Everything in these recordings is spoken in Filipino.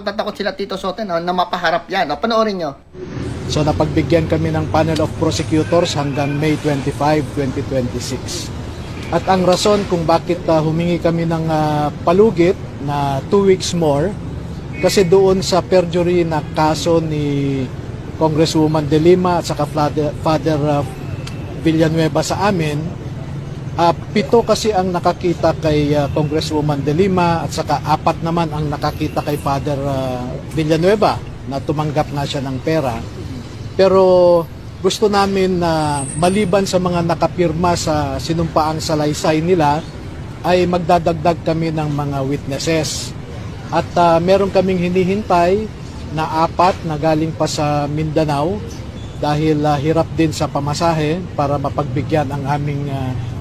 na takot sila Tito Sote na mapaharap yan. Panoorin nyo. So napagbigyan kami ng panel of prosecutors hanggang May 25, 2026. At ang rason kung bakit humingi kami ng palugit na 2 weeks more, kasi doon sa perjury na kaso ni Congresswoman De Lima at saka Father Villanueva sa amin, 7 kasi ang nakakita kay Congresswoman De Lima at saka 4 naman ang nakakita kay Father Villanueva na tumanggap na siya ng pera. Pero gusto namin na maliban sa mga nakapirma sa sinumpaang salaysay nila ay magdadagdag kami ng mga witnesses. At meron kaming hinihintay na 4 na galing pa sa Mindanao dahil hirap din sa pamasahe para mapagbigyan ang aming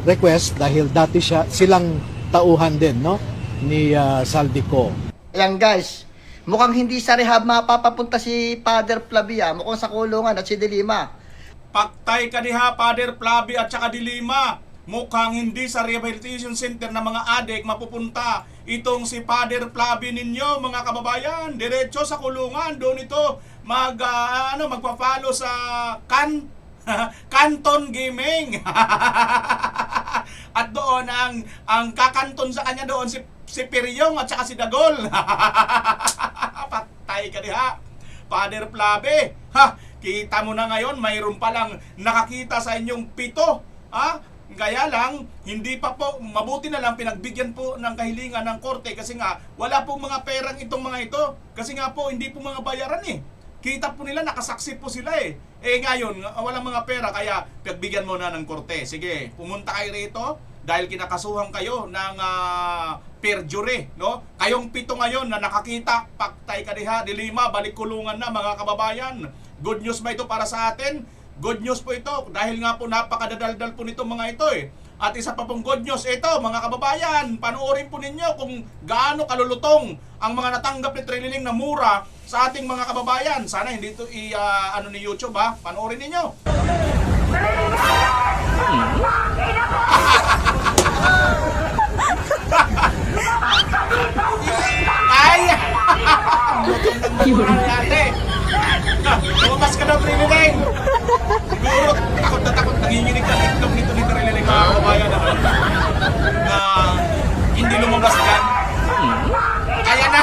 request dahil dati silang tauhan din, no, ni Saldico. Ayan guys, mukhang hindi sa rehab mapapapunta si Father Flavia, mukhang sa kulungan at si De Lima. Paktay ka diha, Father Flavi at saka De Lima. Mukhang hindi sa rehabilitation center na mga adik mapupunta itong si Father Flavi ninyo, mga kababayan. Diretso sa kulungan, doon ito magpa-follow sa Canton Gaming. At doon ang kakanton sa kanya doon si Piryong at saka si Dagol. Patay ka diha, Father Flavi. Kita mo na ngayon, mayroon palang nakakita sa inyong 7. Kaya lang, hindi pa po, mabuti na lang pinagbigyan po ng kahilingan ng korte kasi nga wala pong mga perang itong mga ito. Kasi nga po, hindi po mga bayaran eh. Kita po nila, nakasaksi po sila eh. Ngayon, walang mga pera, kaya pinagbigyan mo na ng korte. Sige, pumunta kayo rito dahil kinakasuhan kayo ng perjury, no? Kayong 7 ngayon na nakakita, paktay ka diha, De Lima, balik kulungan na mga kababayan. Good news ba ito para sa atin? Good news po ito dahil nga po napakadadaldal po nito mga ito eh. At isa pa pong good news ito mga kababayan, panoorin po ninyo kung gaano kalulutong ang mga natanggap ni Trililing na mura sa ating mga kababayan. Sana hindi ito ni YouTube ha, panoorin ninyo. Ay! Lumabas ka daw, Trililing! Siguro, takot na takot, nanginginig ka itlog nito ni Trililing mga kababayan na hindi lumabas dyan. Kaya na!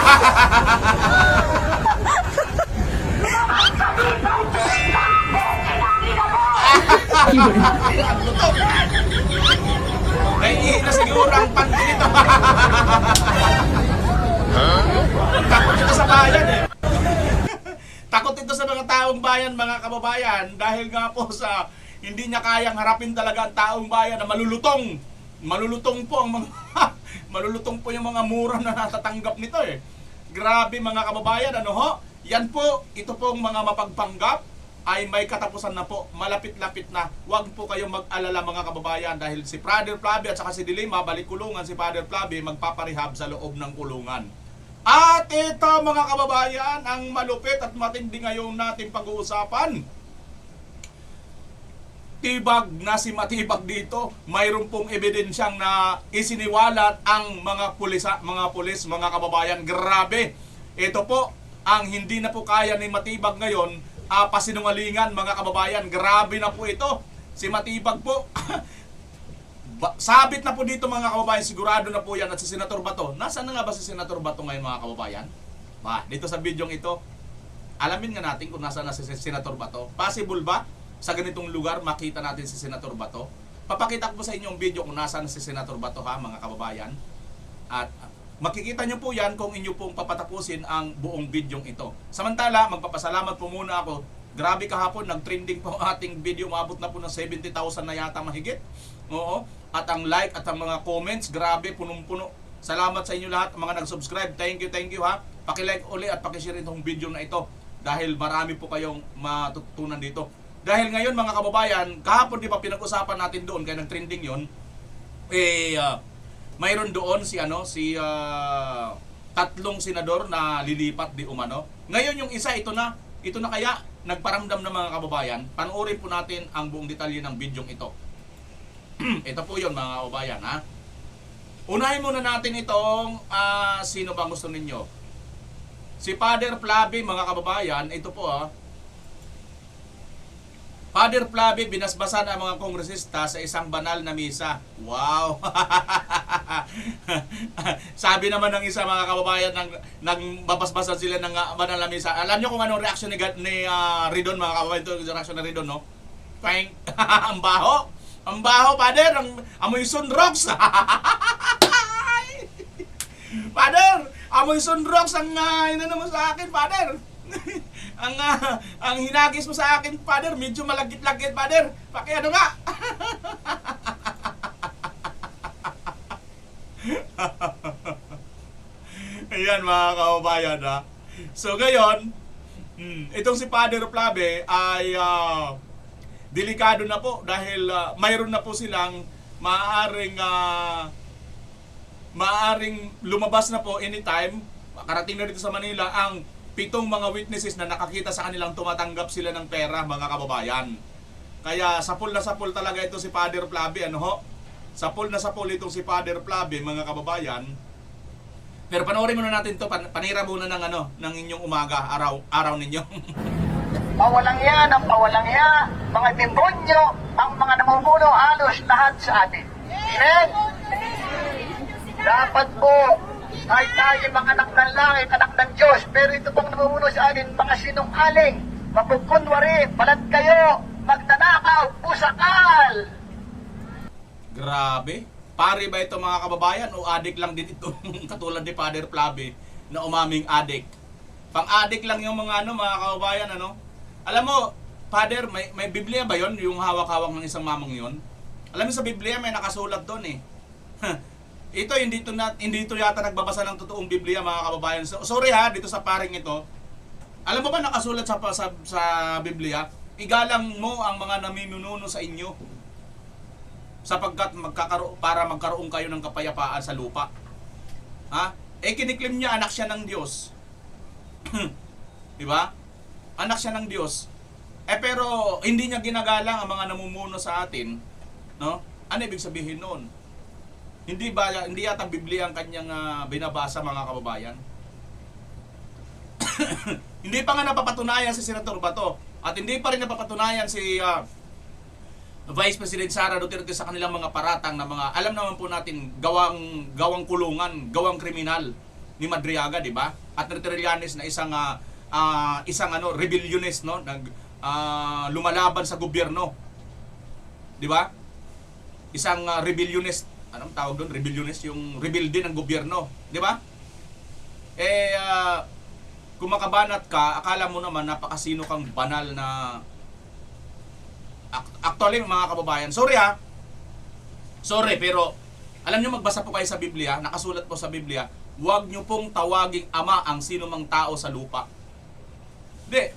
Ang lutok! Naiihi na siguro ang panty nito. Takot ito sa bayan eh. Takot ito sa mga taong bayan, mga kababayan, dahil nga po sa hindi niya kayang harapin talaga ang taong bayan na malulutong. Malulutong po ang mga malulutong po yung mga mura na natatanggap nito eh. Grabe mga kababayan, ano ho? Yan po, ito pong mga mapagpanggap ay may katapusan na po, malapit-lapit na. Huwag po kayong mag-alala mga kababayan dahil si Father Flavi at saka si De Lima, balik kulungan, si Father Flavi magpaparehab sa loob ng kulungan. At ito mga kababayan, ang malupit at matindi ngayon natin pag-uusapan. Tibag na si Matibag dito, mayroon pong ebidensyang na isiniwalat ang mga pulis, mga kababayan. Grabe. Ito po, ang hindi na po kaya ni Matibag ngayon, pasinungalingan mga kababayan. Grabe na po ito. Si Matibag po, sabit na po dito mga kababayan, sigurado na po yan. At si Senator Bato, nasaan na nga ba si Senator Bato ngayon mga kababayan? Dito sa bidyong ito, alamin nga natin kung nasaan na si Senator Bato. Possible ba sa ganitong lugar makita natin si Senator Bato? Papakita ko sa inyo ang video kung nasaan na si Senator Bato ha mga kababayan. At makikita nyo po yan kung inyo pong papatapusin ang buong bidyong ito. Samantala, magpapasalamat po muna ako. Grabe kahapon, nag-trending po ang ating video. Maabot na po ng 70,000 na yata mahigit. Oo. At ang like at ang mga comments, grabe, punong-puno. Salamat sa inyo lahat, mga nag-subscribe. Thank you ha. Paki-like uli at paki-share itong video na ito. Dahil marami po kayong matutunan dito. Dahil ngayon mga kababayan, kahapon di ba pinag-usapan natin doon, kaya nag-trending yon, mayroon doon si 3 senador na lilipat di umano. Ngayon yung isa, ito na kaya nagparamdam ng mga kababayan. Panoorin po natin ang buong detalye ng bidyong ito. Ito po yun mga kababayan ha. Unahin muna natin itong sino ba gusto ninyo? Si Father Flavi, mga kababayan, ito po Father Flavi, binasbasan ang mga kongresista sa isang banal na misa. Wow! Sabi naman ng isa, mga kababayan, nang babasbasan sila ng banal na misa. Alam niyo kung anong reaksyon ni Ridon, mga kababayan? Ito yung reaksyon ni Ridon, no? Pang! Ang baho! Ang baho, Father! Amoy sunrox! Father! Amoy sunrox ang inano mo sa akin, Father! ang hinagis mo sa akin, Father, medyo malagit-lagit, Father. Pakiano nga. Ayan, mga kababayan, ha. So ngayon, itong si Father Flavi ay delikado na po dahil mayroon na po silang maaaring lumabas na po anytime. Karating na dito sa Manila ang 7 mga witnesses na nakakita sa kanilang tumatanggap sila ng pera, mga kababayan. Kaya sapul na sapul talaga ito si Father Flavi, ano ho? Sapul na sapul itong si Father Flavi, mga kababayan. Pero panoorin muna natin to, panira muna ng inyong umaga, araw ninyo. Pawalang yan ang pawalang yan, mga demonyo, ang mga namumuno halos lahat sa atin. Amen? Dapat po ay tayo mga anak ng langit, anak ng Diyos, pero ito pong namumuno sa atin, mga sinungaling, mapagkunwari, balat kayo, magtanakaw, pusakal. Grabe. Pare ba ito, mga kababayan, o adik lang din ito katulad ni Father Flavi na umaming adik? Pang-adik lang yung mga mga kababayan, ano? Alam mo, Father, may Biblia ba yon, yung hawak-hawak ng isang mamang yon? Alam mo sa Biblia may nakasulat doon eh. Ito hindi ito yata nagbabasa ng totoong Biblia, mga kababayan. So, sorry ha, dito sa paring ito. Alam mo ba nakasulat sa Biblia? Igalang mo ang mga naminuno sa inyo sapagkat para magkaroon kayo ng kapayapaan sa lupa. Ha? Kiniklim niya anak siya ng Diyos. 'Di ba? Anak siya ng Diyos. Pero hindi niya ginagalang ang mga namumuno sa atin, no? Ano ibig sabihin noon? Hindi yata Biblia ang kanyang binabasa, mga kababayan? Hindi pa nga napapatunayan si Senator Bato at hindi pa rin napapatunayan si Vice President Sara Duterte sa kanilang mga paratang na mga, alam naman po natin, gawang kulungan, gawang kriminal ni Madriaga, di ba? At Trillanes na isang rebellionist, no? Lumalaban sa gobyerno. Di ba? Isang rebellionist. Anong tawag doon? Rebellionist, yung rebelde ng gobyerno. Di ba? Kung makabanat ka, akala mo naman napakasino kang banal na... Actually, mga kababayan, sorry ha. Sorry, pero alam nyo, magbasa po kayo sa Biblia, nakasulat po sa Biblia, huwag nyo pong tawaging ama ang sino mang tao sa lupa. Hindi,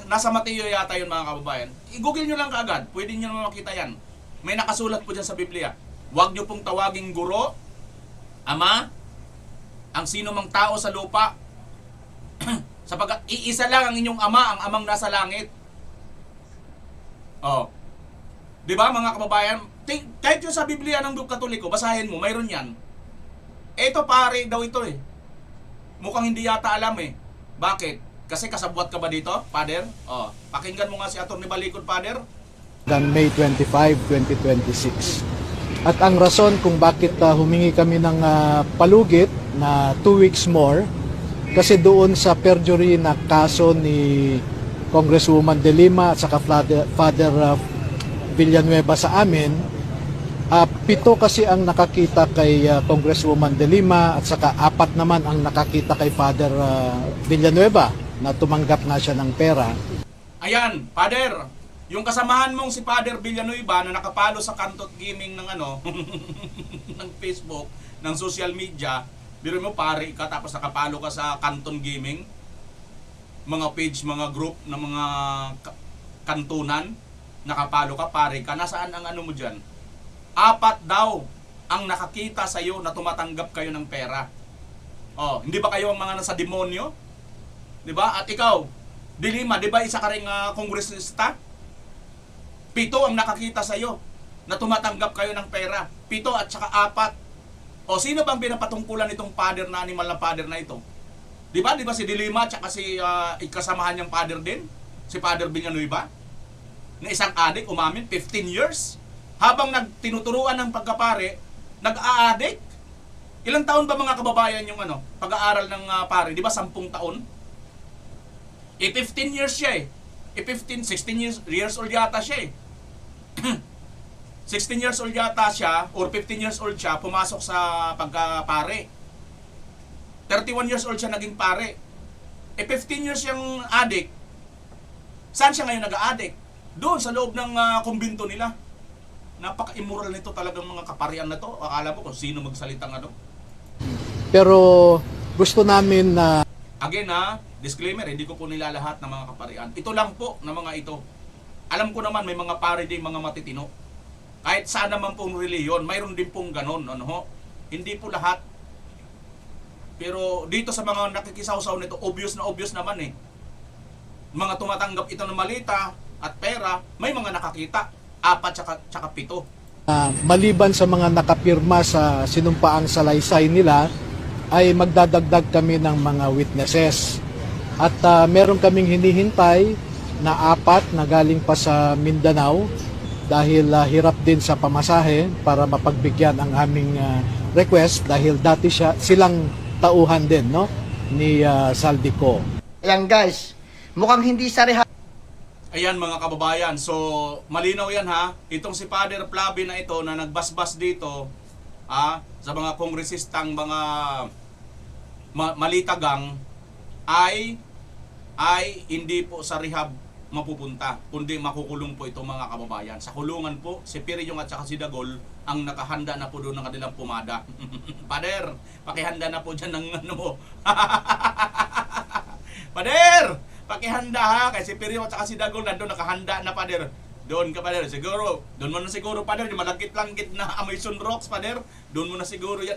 nasa Mateo yata yun, mga kababayan. I-google nyo lang kaagad, pwede nyo naman makita yan. May nakasulat po dyan sa Biblia. Huwag nyo pong tawaging guro, ama, ang sino mang tao sa lupa. Sapagkat iisa lang ang inyong ama, ang amang nasa langit. Oh. 'Di ba, mga kababayan? Kahit yung sa Biblia ng Katoliko, basahin mo, mayroon yan. Ito pare daw ito eh. Mukhang hindi yata alam eh. Bakit? Kasi kasabwat ka ba dito, Father? Oh, pakinggan mo nga si Atty. Balikod, Father. Hanggang May 25, 2026. At ang rason kung bakit humingi kami ng palugit na 2 weeks more, kasi doon sa perjury na kaso ni Congresswoman De Lima at saka Father Villanueva sa amin, 7 kasi ang nakakita kay Congresswoman De Lima at saka 4 naman ang nakakita kay Father Villanueva na tumanggap nga siya ng pera. Ayan, Father, yung kasamahan mong si Father Villanueva na nakapalo sa Kantot Gaming ng ng Facebook, ng social media, biro mo pare ka tapos nakapalo ka sa Canton Gaming, mga page, mga group ng mga kantunan, nakapalo ka, pare ka, nasaan ang mo dyan? 4 daw ang nakakita sa iyo na tumatanggap kayo ng pera. Oh, hindi ba kayo ang mga nasa demonyo? 'Di ba? At ikaw, De Lima, 'di ba isa ka ring kongresista? 7 ang nakakita sa iyo na tumatanggap kayo ng pera. 7 at saka 4. O sino bang pinapatungkulan itong father na animal na father na ito? Di ba si Dilima at saka si kasamahan niyang father din, si Father Villanueva, na isang adik, umamin, 15 years. Habang tinuturuan ng pagkapare, nag-a-addict. Ilang taon ba mga kababayan yung pag-aaral ng pare? Di ba 10 taon? 15 years siya eh. 16 years old yata siya eh. 16 years old yata siya, or 15 years old siya, pumasok sa pagkapare. 31 years old siya naging pare. 15 years siyang addict. Saan siya ngayon nag-a-addict? Doon sa loob ng kumbinto nila. Napaka-immoral nito talagang mga kaparian na to. Akala mo kung sino magsalitang Pero gusto namin na Again disclaimer, hindi ko po nilalahat ng mga kaparian. Ito lang po na mga ito. Alam ko naman may mga pare din, mga matitino. Kahit saan naman pong reliyon, mayroon din pong ganon. Hindi po lahat. Pero dito sa mga nakikisaw-saw nito, obvious naman eh. Mga tumatanggap ito ng malita at pera, may mga nakakita. 4 tsaka 7. maliban sa mga nakapirma sa sinumpaang salaysay nila, ay magdadagdag kami ng mga witnesses. At meron kaming hinihintay na 4 na galing pa sa Mindanao dahil hirap din sa pamasahe para mapagbigyan ang aming request dahil dati silang tauhan din ni Saldico. Ayan guys, mukhang hindi sa rehab Ayan mga kababayan, so malinaw yan itong si Father Flavi na ito na nagbasbas dito sa mga kongresistang mga malitagang ay hindi po sa rehab mapupunta, kundi makukulong po itong mga kababayan. Sa kulungan po, si Piryong at saka si Dagol ang nakahanda na po doon ng kanilang pumada. Pader, pakihanda na po dyan ng Pader, pakihanda kasi si Piryong at saka si Dagol nandun nakahanda na, Pader. Doon ka, Pader, siguro. Doon mo na siguro, Pader, yung malagkit-langgit na Amazon Rocks, Pader. Doon mo na siguro yan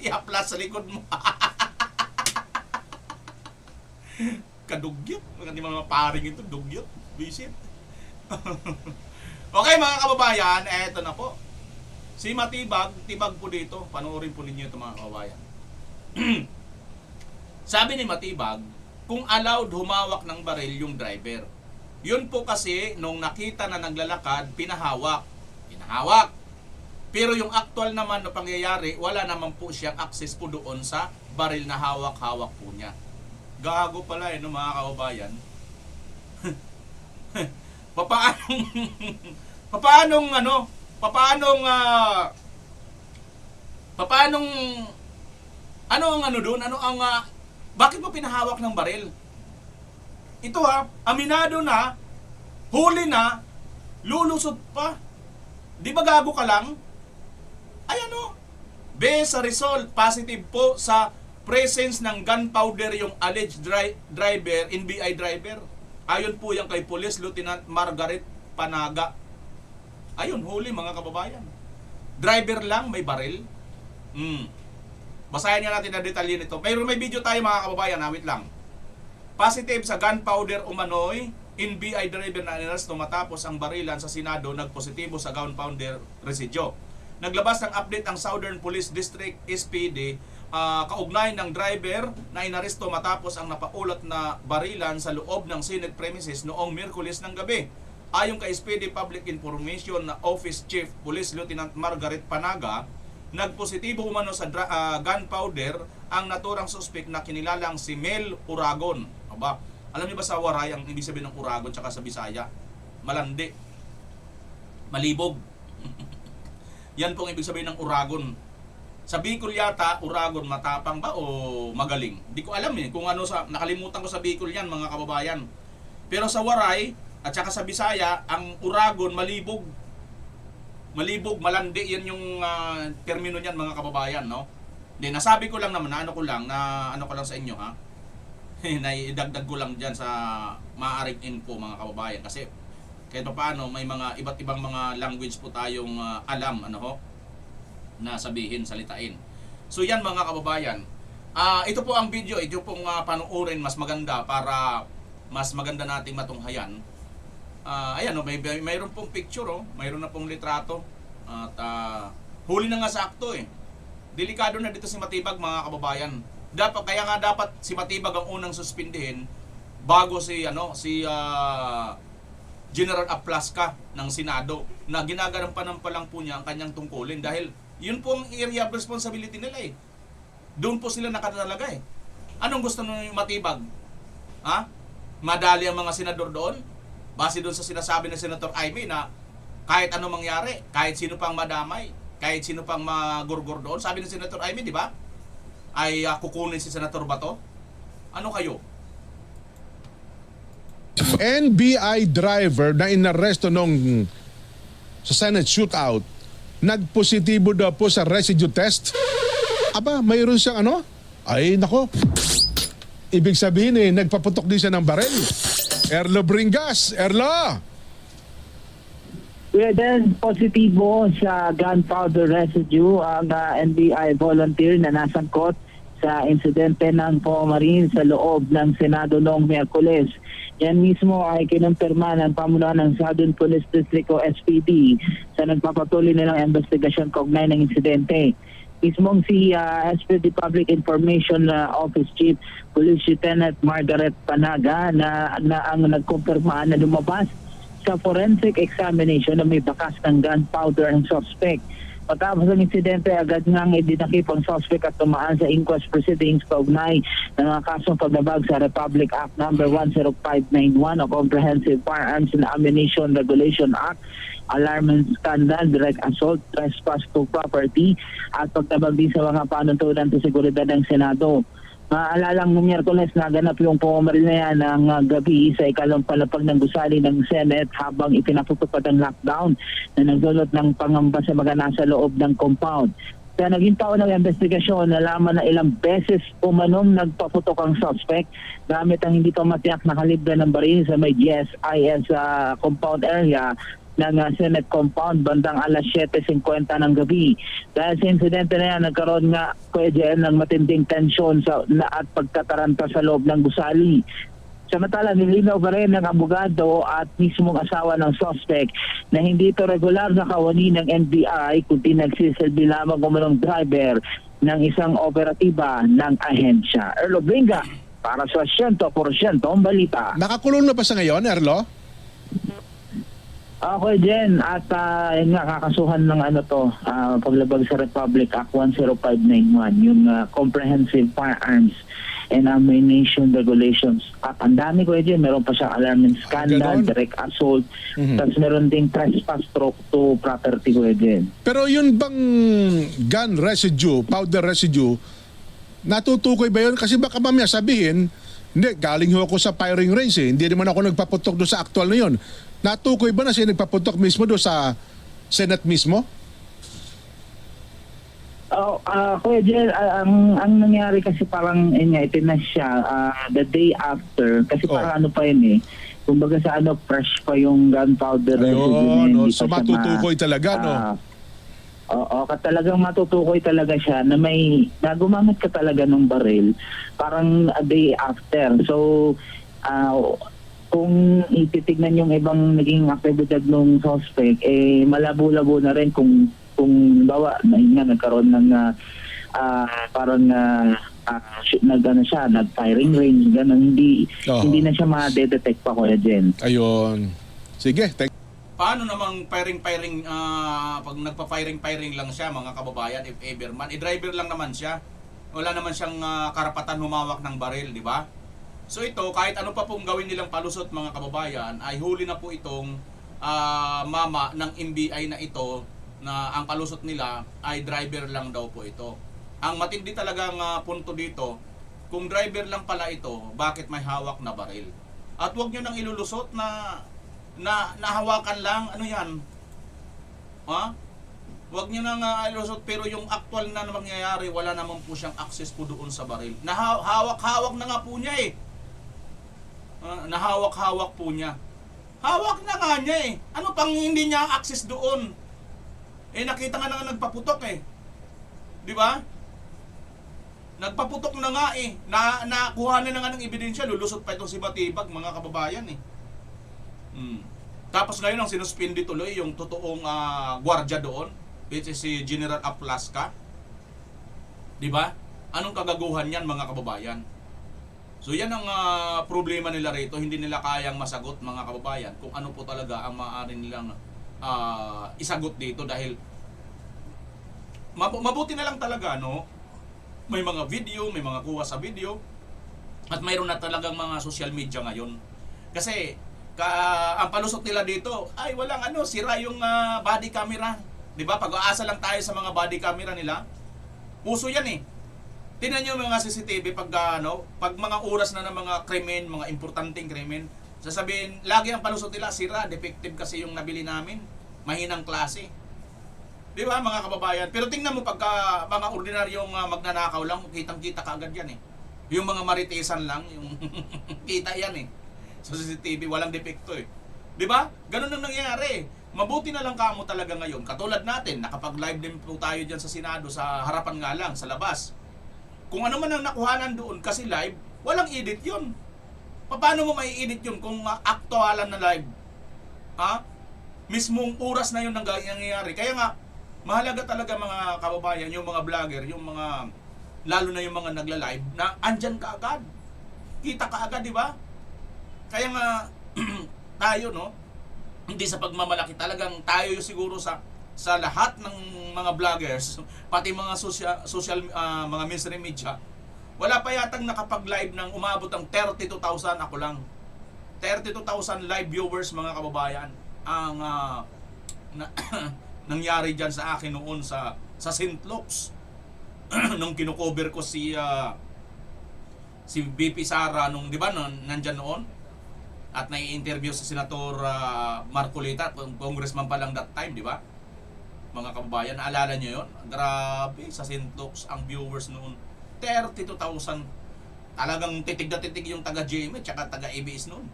i-aplas sa likod mo. Kadugyot. Mga paring ito, dugyot. Visit. Okay mga kababayan, eto na po. Si Matibag, tibag po dito. Panoorin po ninyo ito mga kababayan. Sabi ni Matibag, kung allowed humawak ng baril yung driver. Yun po kasi, nung nakita na naglalakad, pinahawak. Pero yung actual naman na pangyayari, wala naman po siyang access po doon sa baril na hawak-hawak po niya. Gago pala mga kababayan. Bakit mo pinahawak ng baril? Ito aminado na, huli na, lulusot pa. Di ba gago ka lang? Ay based sa result, positive po sa presence ng gunpowder yung alleged driver, NBI driver. Ayon po yan kay Police Lieutenant Margaret Panaga. Ayun, huli mga kababayan. Driver lang, may baril. Basahin nga natin na detalye nito. May video tayo mga kababayan, wait lang. Positive sa gunpowder umano'y, NBI driver na inaresto matapos ang barilan sa Senado, nagpositibo sa gunpowder residyo. Naglabas ng update ang Southern Police District SPD kaugnay ng driver na inaresto matapos ang napaulat na barilan sa loob ng Senate premises noong Miyerkules ng gabi. Ayon kay SPD Public Information na Office Chief Police Lieutenant Margaret Panaga, nagpositibo umano sa gunpowder ang naturang suspect na kinilalang si Mel Uragon. Alam niyo ba sa Waray ang ibig sabihin ng Uragon tsaka sa Bisaya? Malandi. Malibog. Yan pong ibig sabihin ng Uragon. Sa Bicol yata, Uragon matapang ba o magaling? Hindi ko alam kung nakalimutan ko sa Bicol yan mga kababayan. Pero sa Waray at saka sa Bisaya, ang Uragon malibog. Malibog, malandi, yan yung termino niyan mga kababayan, nasabi ko lang naman, na ko lang sa inyo naidagdag ko lang dyan sa maaaring info mga kababayan kasi kahit paano may mga iba't ibang mga language po tayong alam na sabihin, salitain. So yan mga kababayan, ito po ang video, ito pong panuorin mas maganda para mas maganda nating matunghayan. Ayan mayroon pong picture, mayroon na pong litrato at huli na nga sa akto Delikado na dito si Matibag mga kababayan. Kaya nga dapat si Matibag ang unang suspindihin bago si General Aplaska ng Senado na ginagampanan pa lang po niya ang kanyang tungkulin dahil yun po ang area of responsibility nila eh. Doon po sila nakatalaga eh. Anong gusto ng Matibag? Ha? Madali ang mga senador doon? Base doon sa sinasabi ng Senator Aimee na kahit ano mangyari, kahit sino pang madamay, kahit sino pang magurgur doon, sabi ng Senator Aimee, di ba? Ay kukunin si Senator Bato. Ano kayo? NBI driver na inaresto nung sa Senate shootout, nagpositibo daw po sa residue test. Aba, mayroon siyang ano? Ay, nako. Ibig sabihin nagpaputok din siya ng baril. Erlo Bringas, Erlo! Kuya Dan, positibo sa gunpowder residue ang NBI volunteer na nasangkot sa insidente ng Marine sa loob ng Senado noong Miyerkules. Yan mismo ay kinumpirma ng pamunuan ng Southern Police District o SPD sa nagpapatuloy nilang investigasyon kaugnay ng insidente. Mismong si SPD Public Information Office Chief Police Lieutenant Margaret Panaga na ang nagkumpirma na lumabas sa forensic examination na may bakas ng gunpowder ang suspect. Pagkatapos ng insidente, agad ngang idinakip ang suspect at tumaan sa inquest proceedings kaugnay ng mga kasong paglabag sa Republic Act No. 10591 o Comprehensive Firearms and Ammunition Regulation Act, alarm scandal, direct assault, trespass to property at pagtabag din sa mga panuntunan sa seguridad ng Senado. Maalalang noong Miyerkules naganap yung pumamaril na yan ng gabi sa ikalawang palapag ng gusali ng Senate habang ipinapatupad ang lockdown na nagdulot ng pangamba sa mga nasa loob ng compound. Kaya naging taon ng investigasyon, nalaman na ilang beses umanong nagpaputok ang suspect gamit ang hindi pa matiyak na kalibre ng baril sa may GSIS compound area ng Senate compound bandang alas 7:50 ng gabi. Dahil sa insidente na yan, nagkaroon nga ng matinding tensyon at pagtataranta sa loob ng gusali. Samantala, nilinaw pa rin ng abogado at mismong asawa ng suspect na hindi ito regular na kawani ng NBI kundi nagsisilbi lamang umunong driver ng isang operatiba ng ahensya. Erlo Bringa, para sa 100% balita. Nakakulong na ba sa ngayon, Erlo? Okay, Jen. At yun nga, kakasuhan ng paglabag sa Republic Act 10591, yung Comprehensive Firearms and Ammunition Regulations. At ang dami ko, Jen, meron pa siyang alarm and scandal, Ganon? direct assault, tapos meron ding trespass to property ko, Jen. Pero yun bang gun residue, powder residue, natutukoy ba yun? Kasi baka mamaya sabihin, hindi, galing ho ako sa firing range Hindi naman ako nagpaputok doon sa actual na yun. Natukoy ba na siya nagpaputok mismo doon sa Senate mismo? Kuya Jel, ang nangyari kasi parang itinas siya the day after kasi parang ano pa yun kumbaga sa fresh pa yung gunpowder Ayun, so matutukoy talaga no? Oo, talagang matutukoy talaga siya na gumamit ka talaga ng baril parang a day after. So kung ititignan yung ibang naging aktibidad ng suspect, malabo-labo na rin kung bawa na nagkaroon ng nag-firing range, gano'n, hindi na siya ma-detect pa ko Jen. Ayun. Sige, Paano namang firing pag nagpa-firing lang siya mga kababayan, if ever man, driver lang naman siya. Wala naman siyang karapatan humawak ng baril, di ba? So ito, kahit ano pa pong gawin nilang palusot mga kababayan, ay huli na po itong mama ng NBI na ito na ang palusot nila ay driver lang daw po ito. Ang matindi talagang punto dito, kung driver lang pala ito, bakit may hawak na baril? At huwag nyo nang ilulusot na nahawakan lang, ano yan? Ha? Huwag nyo nang ilusot, pero yung actual na mangyayari, wala naman po siyang access po doon sa baril. Hawak na nga po niya nahawak-hawak po niya. Hawak na nga niya Ano pang hindi niya access doon? Nakita nga na nagpaputok Di ba? Nagpaputok na nga nakuha na nga ng ebidensya, lulusot pa itong si Matibag, mga kababayan Tapos ngayon ang sinuspindi tuloy yung totoong gwardiya doon, which is si General Aplaska. Di ba? Anong kagaguhan yan, mga kababayan? So yan ang problema nila rito. Hindi nila kayang masagot, mga kababayan, kung ano po talaga ang maaari nilang isagot dito dahil mabuti na lang talaga, no? May mga video, may mga kuha sa video, at mayroon na talagang mga social media ngayon. Kasi ang palusot nila dito ay walang sira yung body camera. 'Di ba? Pag-aasa lang tayo sa mga body camera nila. Puso 'yan eh. Tingnan niyo mga CCTV pag pag mga oras na ng mga krimen, mga importanteng krimen, sasabihin lagi ang palusot nila sira, defective kasi yung nabili namin, mahinang klase. 'Di ba mga kababayan? Pero tingnan mo pagka mga ordinaryong magnanakaw lang, kitang-kita kaagad 'yan eh. Yung mga maritesan lang, yung kita 'yan eh. Sa CCTV walang depekto eh. 'Di ba? Ganun ang nangyayari. Mabuti na lang kamo talaga ngayon. Katulad natin, nakapag-live din po tayo diyan sa Senado sa harapan nga lang sa labas. Kung ano man ang nakuhanan doon kasi live, walang edit 'yun. Paano mo mai-edit 'yun kung aktualan na live? Ha? Mismong oras na 'yun ang nangyayari. Kaya nga mahalaga talaga mga kababayan, yung mga vlogger, yung mga, lalo na yung mga nagla-live, na andyan ka agad. Kita ka agad, di ba? Kaya nga, tayo, no? Hindi sa pagmamalaki, talagang tayo siguro sa lahat ng mga vloggers, pati mga social mga mainstream media, wala pa yatang nakapag-live ng umabot ng 32,000, ako lang. 32,000 live viewers, mga kababayan, ang nangyari dyan sa akin noon sa St. Luke's nung kinukover ko si BP Sara nung, di ba, nandyan noon at nai-interview sa Senator Marcolita, congressman pa lang that time, di ba? Mga kababayan, naalala nyo yun? Grabe, sa St. Luke's ang viewers noon 32,000. Talagang titig na titig yung taga-GMA tsaka taga-ABS noon.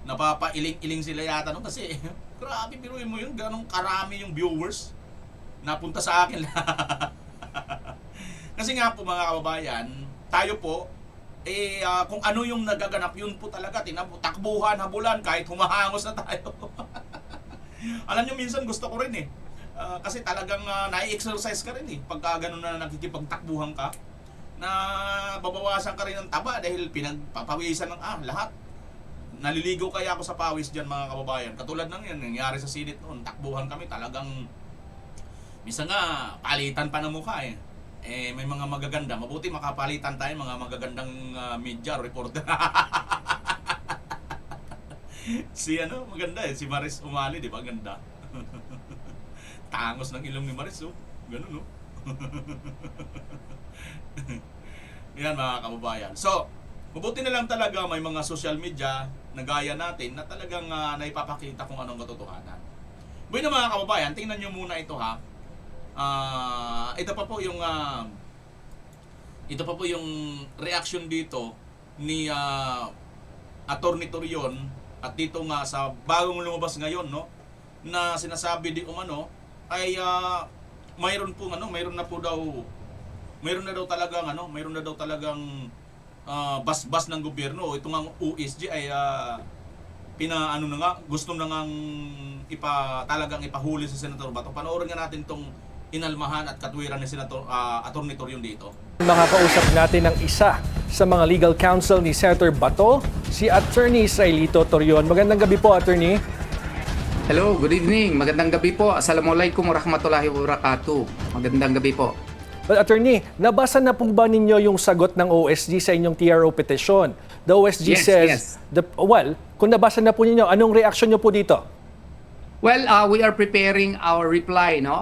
Napapailing-iling sila yata no kasi grabe, biruin mo yun, ganong karami yung viewers napunta sa akin. Kasi nga po mga kababayan, tayo po kung ano yung nagaganap, yun po talaga, takbuhan, habulan, kahit humahangos na tayo. Alam nyo, minsan gusto ko rin kasi talagang nai-exercise ka rin pagka ganun na nakikipagtakbuhan ka, na babawasan ka rin ng taba dahil pinagpapawisan ng lahat. Naliligo kaya ako sa pawis dyan, mga kababayan. Katulad ng yan, nangyari sa Senate noon. Takbuhan kami, talagang minsan nga, palitan pa ng mukha may mga magaganda. Mabuti makapalitan tayo, mga magagandang media, reporter. Maganda si Maris Umali, di ba? Ganda. Tangos ng ilong ni Maris, ganun, Yan, mga kababayan. So, mabuti na lang talaga may mga social media na gaya natin na talagang naipapakita kung anong katotohanan. Bueno mga kababayan, tingnan nyo muna ito ha. Ito pa po yung reaction dito ni Attorney Torion at dito nga sa bagong lumabas ngayon, no, na sinasabi di umano ay mayroon na daw talagang basbas ng gobyerno. Ito nga OSG ay gusto na ngang talagang ipahuli si Senator Bato. Panoorin nga natin tong inalmahan at katwiran ni Senator Attorney Torion dito. Makakausap natin ang isa sa mga legal counsel ni Senator Bato, si Attorney Israelito Torion. Magandang gabi po, Attorney. Hello, good evening. Magandang gabi po. Assalamualaikum warahmatullahi wabarakatuh. Magandang gabi po. Well, Attorney, nabasa na po ba ninyo yung sagot ng OSG sa inyong TRO petition? The OSG says, kung nabasa na po ninyo, anong reaction nyo po dito? Well, we are preparing our reply, no?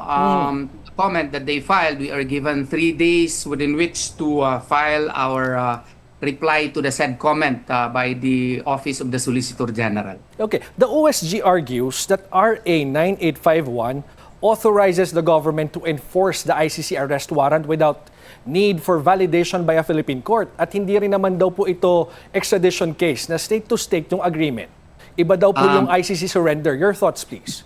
Comment that they filed. We are given 3 days within which to file our reply to the said comment by the Office of the Solicitor General. Okay. The OSG argues that RA 9851 authorizes the government to enforce the ICC arrest warrant without need for validation by a Philippine court. At hindi rin naman daw po ito extradition case na state-to-state yung agreement. Iba daw po yung ICC surrender. Your thoughts, please.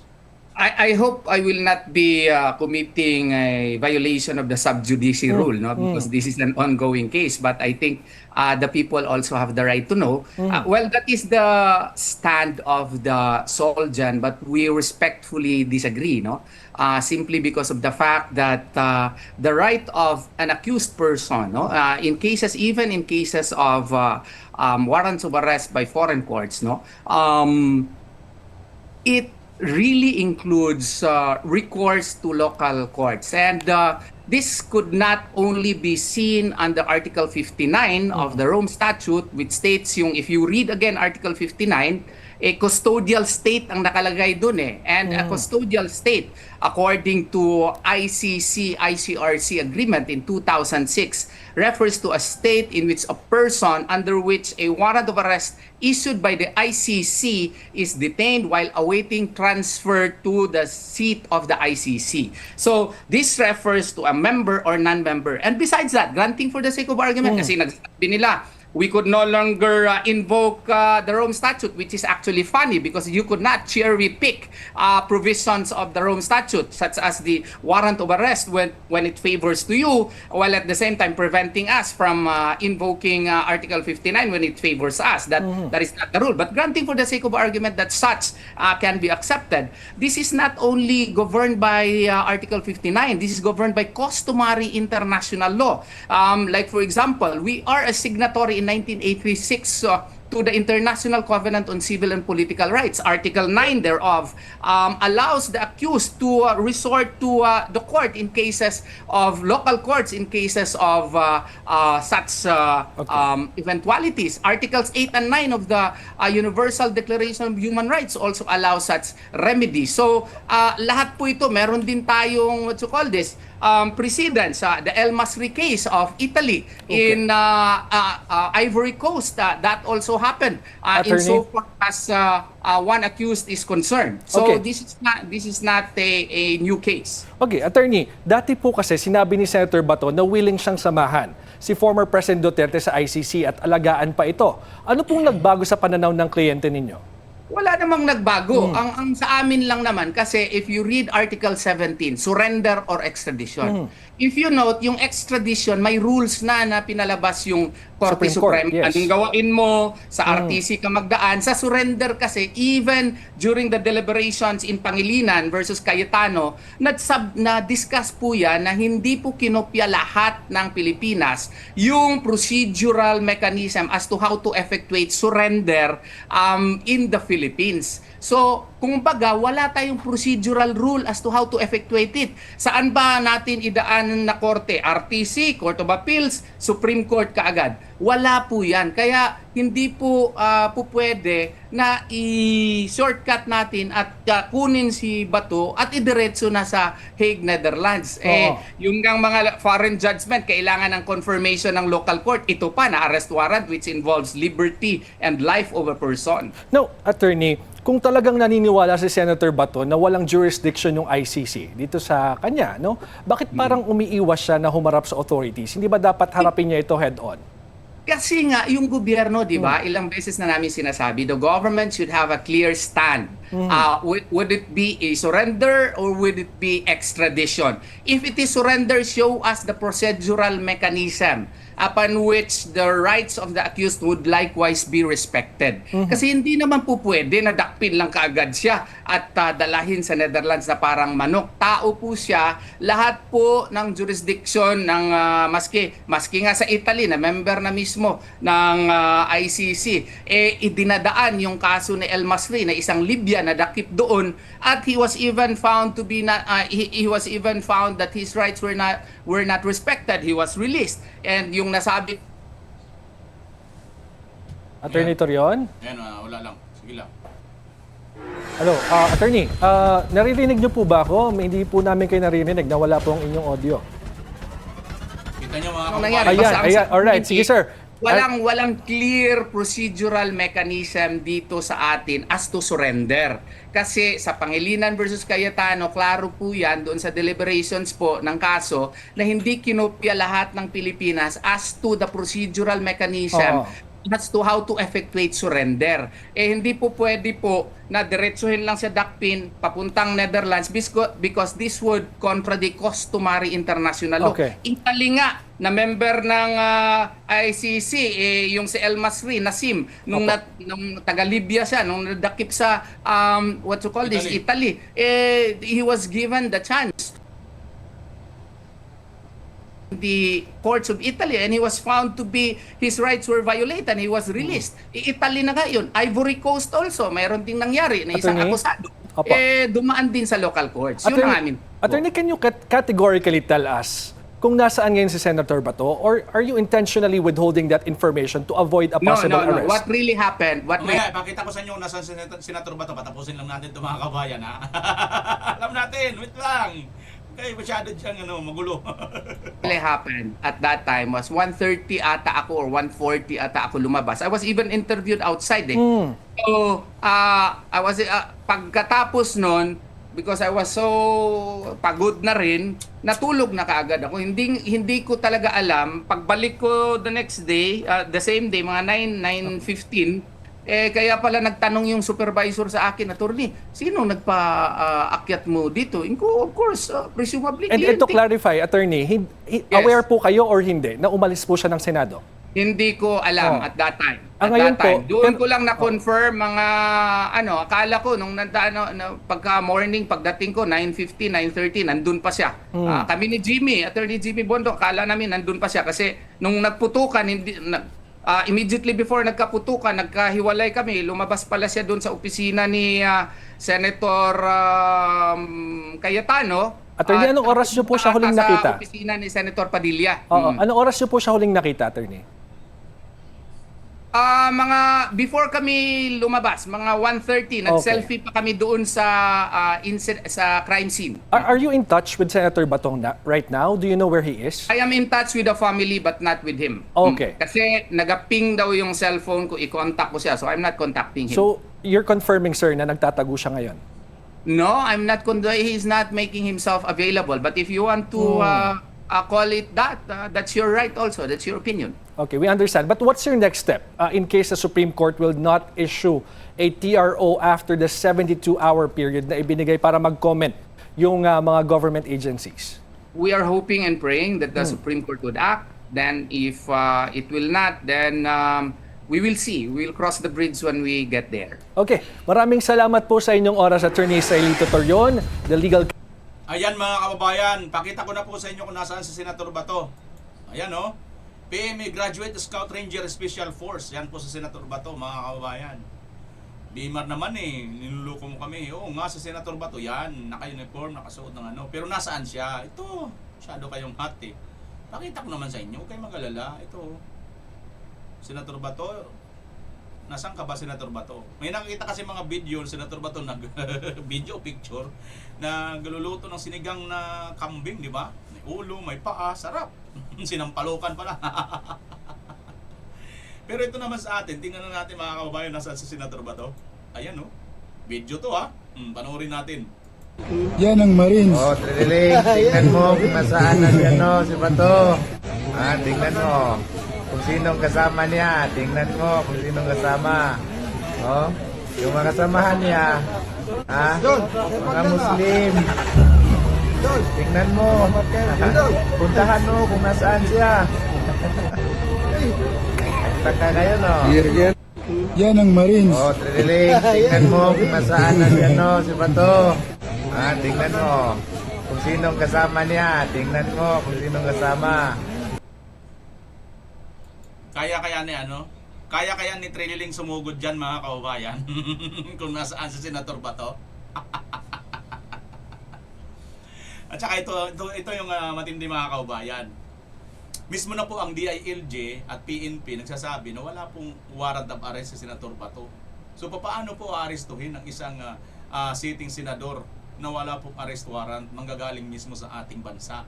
I hope I will not be committing a violation of the sub judice rule, no, because this is an ongoing case. But I think the people also have the right to know. Well, that is the stand of the Soljan, but we respectfully disagree, no. Simply because of the fact that the right of an accused person, no, even in cases of warrants of arrest by foreign courts, no, it really includes recourse to local courts. And this could not only be seen under Article 59 of the Rome Statute, which states if you read again Article 59, a custodial state ang nakalagay dun eh. And a custodial state, according to ICC-ICRC agreement in 2006, refers to a state in which a person under which a warrant of arrest issued by the ICC is detained while awaiting transfer to the seat of the ICC. So this refers to a member or non-member. And besides that, granting for the sake of argument, kasi nagsabi nila, we could no longer invoke the Rome Statute, which is actually funny because you could not cherry-pick provisions of the Rome Statute, such as the warrant of arrest when it favors to you, while at the same time preventing us from invoking Article 59 when it favors us. That is not the rule. But granting for the sake of argument that such can be accepted, this is not only governed by Article 59, this is governed by customary international law. Like for example, we are a signatory in 1986 to the International Covenant on Civil and Political Rights. Article 9 thereof allows the accused to resort to the court in cases of local courts in cases of such eventualities. Articles 8 and 9 of the Universal Declaration of Human Rights also allow such remedy. So lahat po ito, meron din tayong what you call this, precedents, the El Masri case of Italy in Ivory Coast, that also happened insofar as one accused is concerned. So this is not a new case. Okay, attorney, dati po kasi sinabi ni Senator Bato na willing siyang samahan si former President Duterte sa ICC at alagaan pa ito. Ano pong nagbago sa pananaw ng kliyente ninyo? Wala namang nagbago. Ang sa amin lang naman, kasi if you read Article 17, surrender or extradition. If you note, yung extradition, may rules na pinalabas yung Korte Suprema. Yes. Anong gawain mo, sa RTC ka magdaan. Sa surrender kasi, even during the deliberations in Pangilinan versus Cayetano, na-discuss po yan na hindi po kinopya lahat ng Pilipinas yung procedural mechanism as to how to effectuate surrender in the Philippines. So, kung baga, wala tayong procedural rule as to how to effectuate it. Saan ba natin idaan na korte? RTC, Court of Appeals, Supreme Court kaagad. Wala po yan. Kaya hindi po pwede na i-shortcut natin at kunin si Bato at idiretso na sa Hague, Netherlands. Yung mga foreign judgment, kailangan ng confirmation ng local court. Ito pa na arrest warrant which involves liberty and life of a person. No, attorney, kung talagang naniniwala si Senator Bato na walang jurisdiction yung ICC dito sa kanya, no? Bakit parang umiiwas siya na humarap sa authorities? Hindi ba dapat harapin niya ito head-on? Kasi nga, yung gobyerno, di ba, ilang beses na namin sinasabi, the government should have a clear stand. Would it be a surrender or would it be extradition? If it is surrender, show us the procedural mechanism upon which the rights of the accused would likewise be respected. Kasi hindi naman po pwede na dakpin lang kaagad siya at dalahin sa Netherlands na parang manok. Tao po siya, lahat po ng jurisdiction ng maski nga sa Italy na member na mismo ng ICC, idinadaan yung kaso ni El Masri na isang Libyan na dakip doon at he was even found to be he was even found that his rights were not respected. He was released. And yung nasabi Attorney Torion? Yan, wala lang. Sige lang. Hello, attorney, naririnig niyo po ba ako? Hindi po namin kayo naririnig, nawala po ang inyong audio. Kita nyo mga nangyari? kababayan. Ayan, alright, sige sir. Walang clear procedural mechanism dito sa atin as to surrender. Kasi sa Pangilinan versus Cayetano, klaro po yan doon sa deliberations po ng kaso na hindi kinopya lahat ng Pilipinas as to the procedural mechanism as to how to effectuate surrender. Hindi po pwede po na diretsuhin lang sa DACPIN papuntang Netherlands because this would contradict customary international law. Okay. Italy nga na member ng ICC, yung si El Masri, Nassim, nung taga Libya siya, nung nadakip sa what you call this, Italy, he was given the chance the courts of Italy and he was found to be, his rights were violated and he was released. Italy na ngayon. Ivory Coast also, mayroon ding nangyari na isang Attorney? akusado. Opo. Dumaan din sa local courts. Yun ang amin. Attorney, can you categorically tell us kung nasaan ngayon si Senator Bato, or are you intentionally withholding that information to avoid a possible No. arrest? What really happened, Mamaya, pakita ko sa inyo kung nasaan si Senator Bato. Patapusin lang natin ito, mga kabayan, ha? Alam natin, wait lang. Okay, masyado siyang magulo. really happened at that time was 1:30 ata ako or 1:40 ata ako lumabas. I was even interviewed outside So, I was pagkatapos nun, because I was so pagod na rin, natulog na kaagad ako. Hindi ko talaga alam. Pagbalik ko the next day, the same day, mga 9:15, kaya pala nagtanong yung supervisor sa akin, attorney, sino nagpa-akyat mo dito? Of course, presumably And to clarify, Attorney, aware po kayo or hindi na umalis po siya ng Senado? Hindi ko alam at that time. Ngayon po, Doon ko lang na-confirm mga akala ko nung pagka morning pagdating ko 9:50, 9:30 nandun pa siya. Kami ni Jimmy, Attorney Jimmy Bondo, akala namin nandun pa siya kasi nung nagputukan immediately before nagkaputukan, nagkahiwalay kami, lumabas pala siya doon sa opisina ni Senator Cayetano. Attorney, anong oras niyo po siya huling nakita? Sa opisina ni Senator Padilla. Oo. Anong oras niyo po siya huling nakita, Attorney? Mga before kami lumabas, mga 1:30, nag-selfie pa kami doon sa sa crime scene. Are you in touch with Senator Batong right now? Do you know where he is? I am in touch with the family but not with him. Okay. Kasi nagaping daw yung cellphone ko, i-contact ko siya, so I'm not contacting him. So, you're confirming, sir, na nagtatago siya ngayon? No, I'm not. He's not making himself available. But if you want to call it that, that's your right also. That's your opinion. Okay, we understand. But what's your next step in case the Supreme Court will not issue a TRO after the 72-hour period na ibinigay para mag-comment yung mga government agencies? We are hoping and praying that the Supreme Court would act. Then if it will not, then we will see. We will cross the bridge when we get there. Okay, maraming salamat po sa inyong oras, Attorney Israelito Torion, the legal... Ayan mga kababayan, pakita ko na po sa inyo kung nasaan si Senator Bato. Ayan PMA Graduate Scout Ranger Special Force. Yan po si Senator Bato, mga kababayan. Bimar naman niluluko mo kami. Oo nga, si Senator Bato, yan, naka-uniform, nakasuot ng Pero nasaan siya? Ito, masyado kayong hot Pakita ko naman sa inyo, huwag kayong mag-alala. Ito, Senator Bato, nasaan ka ba, Senator Bato? May nakikita kasi mga video, Senator Bato, video picture, na galuluto ng sinigang na kambing, di ba? May ulo, may paa, sarap. Sinampalukan pala. Pero ito naman sa atin, tingnan na natin mga kababayan, nasaan si Senator Bato? Ayan video to panoorin natin. Yan ang Marines. Trililing, tingnan mo kung nasaan na si Bato. Tingnan mo kung sinong kasama niya. Tingnan mo kung sinong kasama. Yung mga kasamahan niya, mga Muslim. Tingnan mo. Puntahan mo kung nasaan siya. Taka kayo, Yan ang Marines. Trililing, tingnan mo kung nasaan na si Bato. Tingnan mo kung sinong kasama niya. Tingnan mo kung sinong kasama. Kaya ni Trililing sumugod dyan, mga kababayan. Kung nasaan si Senator Bato. At saka ito yung matindi, mga kababayan. Mismo na po ang DILG at PNP nagsasabi na wala pong warrant of arrest si Senator Bato. So paano po aarestuhin ang isang sitting senador na wala pong arrest warrant manggagaling mismo sa ating bansa?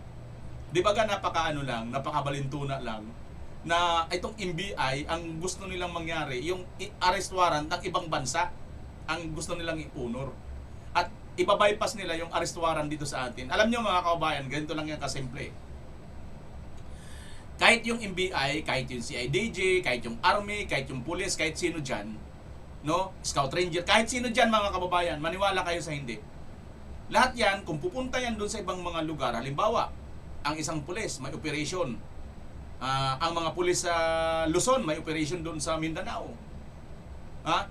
Di ba napakabalintuna lang na itong NBI, ang gusto nilang mangyari, yung arrest warrant ng ibang bansa, ang gusto nilang ipunor. At ibabypass nila yung arrest warrant dito sa atin. Alam nyo mga kababayan, ganito lang yan kasimple. Kahit yung NBI, kahit yung CIDG, kahit yung Army, kahit yung Police, kahit sino dyan, no? Scout Ranger, kahit sino dyan mga kababayan, maniwala kayo sa hindi. Lahat yan, kung pupunta yan doon sa ibang mga lugar, halimbawa, ang isang pulis may operation. Ang mga pulis sa Luzon may operation doon sa Mindanao.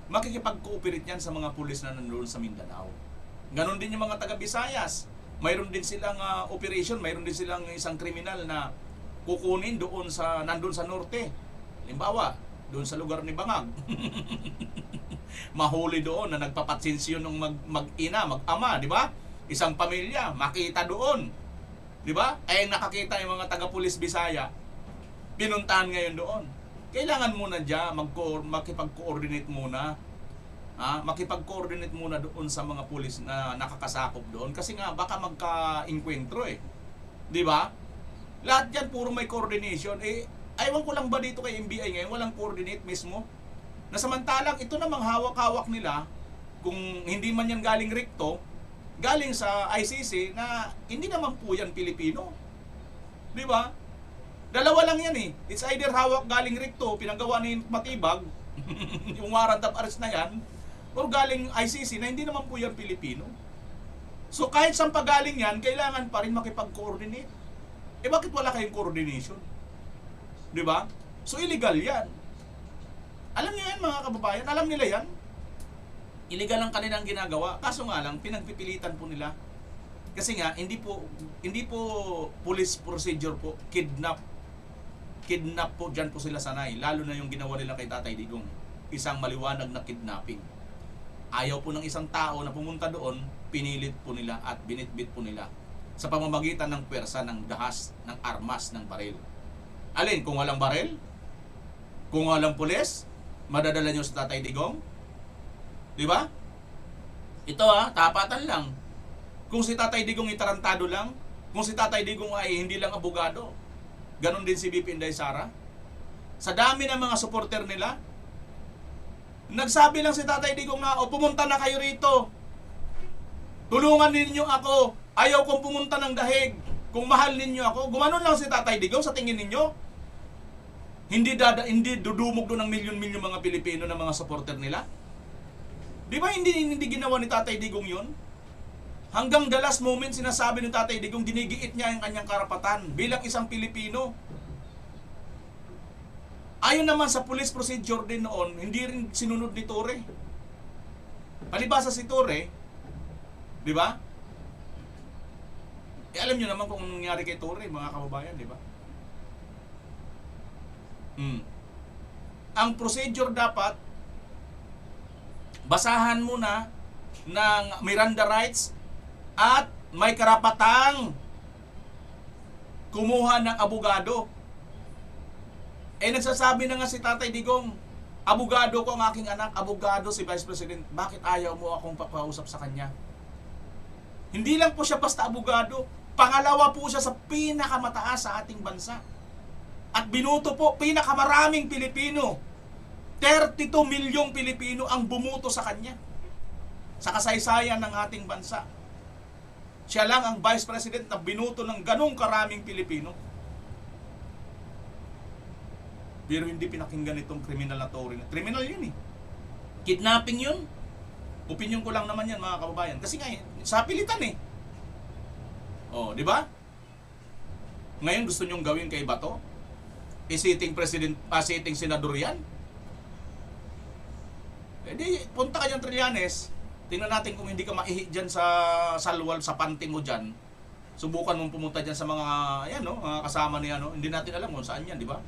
Makikipag-cooperate yan sa mga pulis na nandoon sa Mindanao. Ganon din yung mga taga Visayas. Mayroon din silang operation, mayroon din silang isang kriminal na kukunin doon sa nandoon sa norte. Halimbawa, doon sa lugar ni Bangag. Mahuli doon na nagpapatsinsyon ng mag-ina, mag-ama, di ba? Isang pamilya, makita doon. Di ba? Ay nakakita yung mga taga-pulis Bisaya, pinuntahan ngayon doon. Kailangan muna dyan makipag-coordinate muna. Makipag-coordinate muna doon sa mga pulis na nakakasakop doon. Kasi nga, baka magka-inkwentro eh. Di ba? Lahat dyan, puro may coordination. Aywan ko lang ba dito kay NBI ngayon, walang coordinate mismo? Na samantalang, ito namang hawak-hawak nila, kung hindi man yan galing rekto, galing sa ICC na hindi naman po yan Pilipino. Di ba? Dalawa lang yan eh. It's either hawak galing rekto, pinagawa ni Matibag, yung warrant of arrest na yan, or galing ICC na hindi naman po yan Pilipino. So kahit saan pa galing yan, kailangan pa rin makipag-coordinate. Bakit wala kayong coordination? Di ba? So illegal yan. Alam niyo yan mga kababayan, alam nila yan. Illegal ang kanilang ginagawa. Kaso nga lang, pinagpipilitan po nila. Kasi nga, hindi po police procedure po, kidnap po dyan po sila sanay. Lalo na yung ginawa nila kay Tatay Digong. Isang maliwanag na kidnapping. Ayaw po ng isang tao na pumunta doon, pinilit po nila at binitbit po nila sa pamamagitan ng pwersa, ng dahas, ng armas, ng baril. Alin? Kung walang baril? Kung walang pulis? Madadala nyo sa Tatay Digong? Di ba? Ito tapatan lang. Kung si Tatay Digong itarantado lang, kung si Tatay Digong ay hindi lang abogado, ganon din si BP Inday Sara. Sa dami ng mga supporter nila, nagsabi lang si Tatay Digong na, pumunta na kayo rito. Tulungan ninyo ako. Ayaw kong pumunta ng dahig. Kung mahal ninyo ako, gumanon lang si Tatay Digong sa tingin ninyo. Hindi dudumog doon ng milyon-milyon mga Pilipino na mga supporter nila. Di ba hindi ginawa ni Tatay Digong yun? Hanggang the last moment sinasabi ni Tatay Digong, ginigiit niya ang kanyang karapatan bilang isang Pilipino. Ayon naman sa police procedure din noon, hindi rin sinunod ni Torre. Palibasa si Torre, di ba? Alam niyo naman kung nangyari kay Torre, mga kababayan, di ba? Ang procedure dapat, basahan muna ng Miranda rights at may karapatang kumuha ng abogado. Nagsasabi na nga si Tatay Digong, abogado ko ang aking anak, abogado si Vice President, bakit ayaw mo akong papausap sa kanya? Hindi lang po siya basta abogado, pangalawa po siya sa pinakamataas sa ating bansa. At binuto po pinakamaraming Pilipino. 32 milyong Pilipino ang bumuto sa kanya. Sa kasaysayan ng ating bansa. Siya lang ang Vice President na binuto ng ganong karaming Pilipino. Pero hindi pinakinggan itong kriminal na Torre. Kriminal yun eh. Kidnapping yun. Opinion ko lang naman yan mga kababayan. Kasi nga, sa pilitan eh. Di ba? Ngayon gusto nyong gawin kay Bato? Sitting president, sitting senador yan? Di, punta ka dyan Trillanes. Tingnan natin kung hindi ka maihi dyan sa salwal, sa panting mo dyan. Subukan mong pumunta dyan sa mga, mga kasama niya, Hindi natin alam kung saan yan, di ba?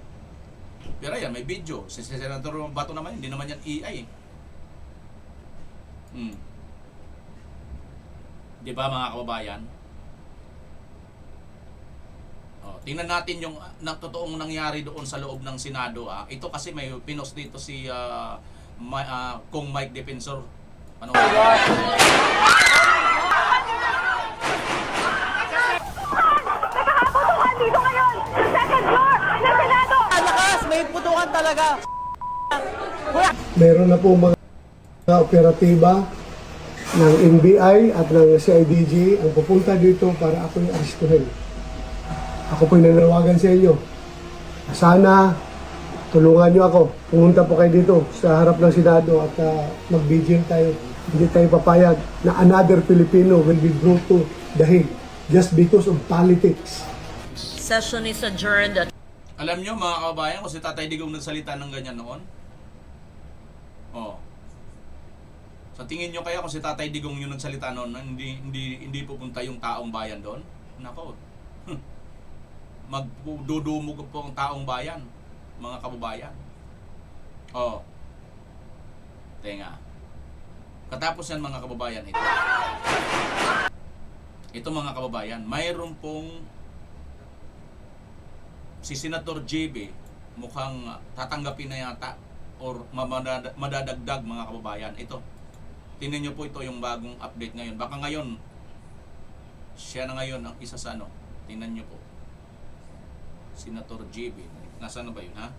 Pero yan, may video. Si Senator Bato naman, hindi naman yan EI. Di ba mga kababayan? Tingnan natin yung totoong nangyari doon sa loob ng Senado. Ito kasi may pinost dito si Kong Mike Defensor. Ano? Nagkakaputukan dito ngayon sa second floor ng Senado. Lakas, may putukan talaga. Meron na po mga operatiba ng NBI at ng CIDG ang pupunta dito para ako'y aristuhin. Ako po'y nanawagan sa inyo Sana tulungan nyo ako. Pumunta po kayo dito sa harap ng Senado at mag-vigil tayo. Hindi tayo papayag na another Filipino will be brought to the Hague just because of politics. Session is adjourned. Alam nyo mga kababayan, kung si Tatay Digong nagsalita ng ganyan noon? Oh. Sa tingin nyo kaya kung si Tatay Digong yung nagsalita noon, hindi pupunta yung taong bayan doon? Nako. Magdudumog po ang taong bayan, mga kababayan. Oh. Tenga. Katapos yan mga kababayan, ito mga kababayan, mayroon pong si Senator JB mukhang tatanggapin na yata or madadagdag mga kababayan. Ito, tingnan nyo po ito yung bagong update ngayon. Baka ngayon, siya na ngayon ang isa sa ano. Tingnan nyo po. Senator JB. Nasaan na ba yun, ha?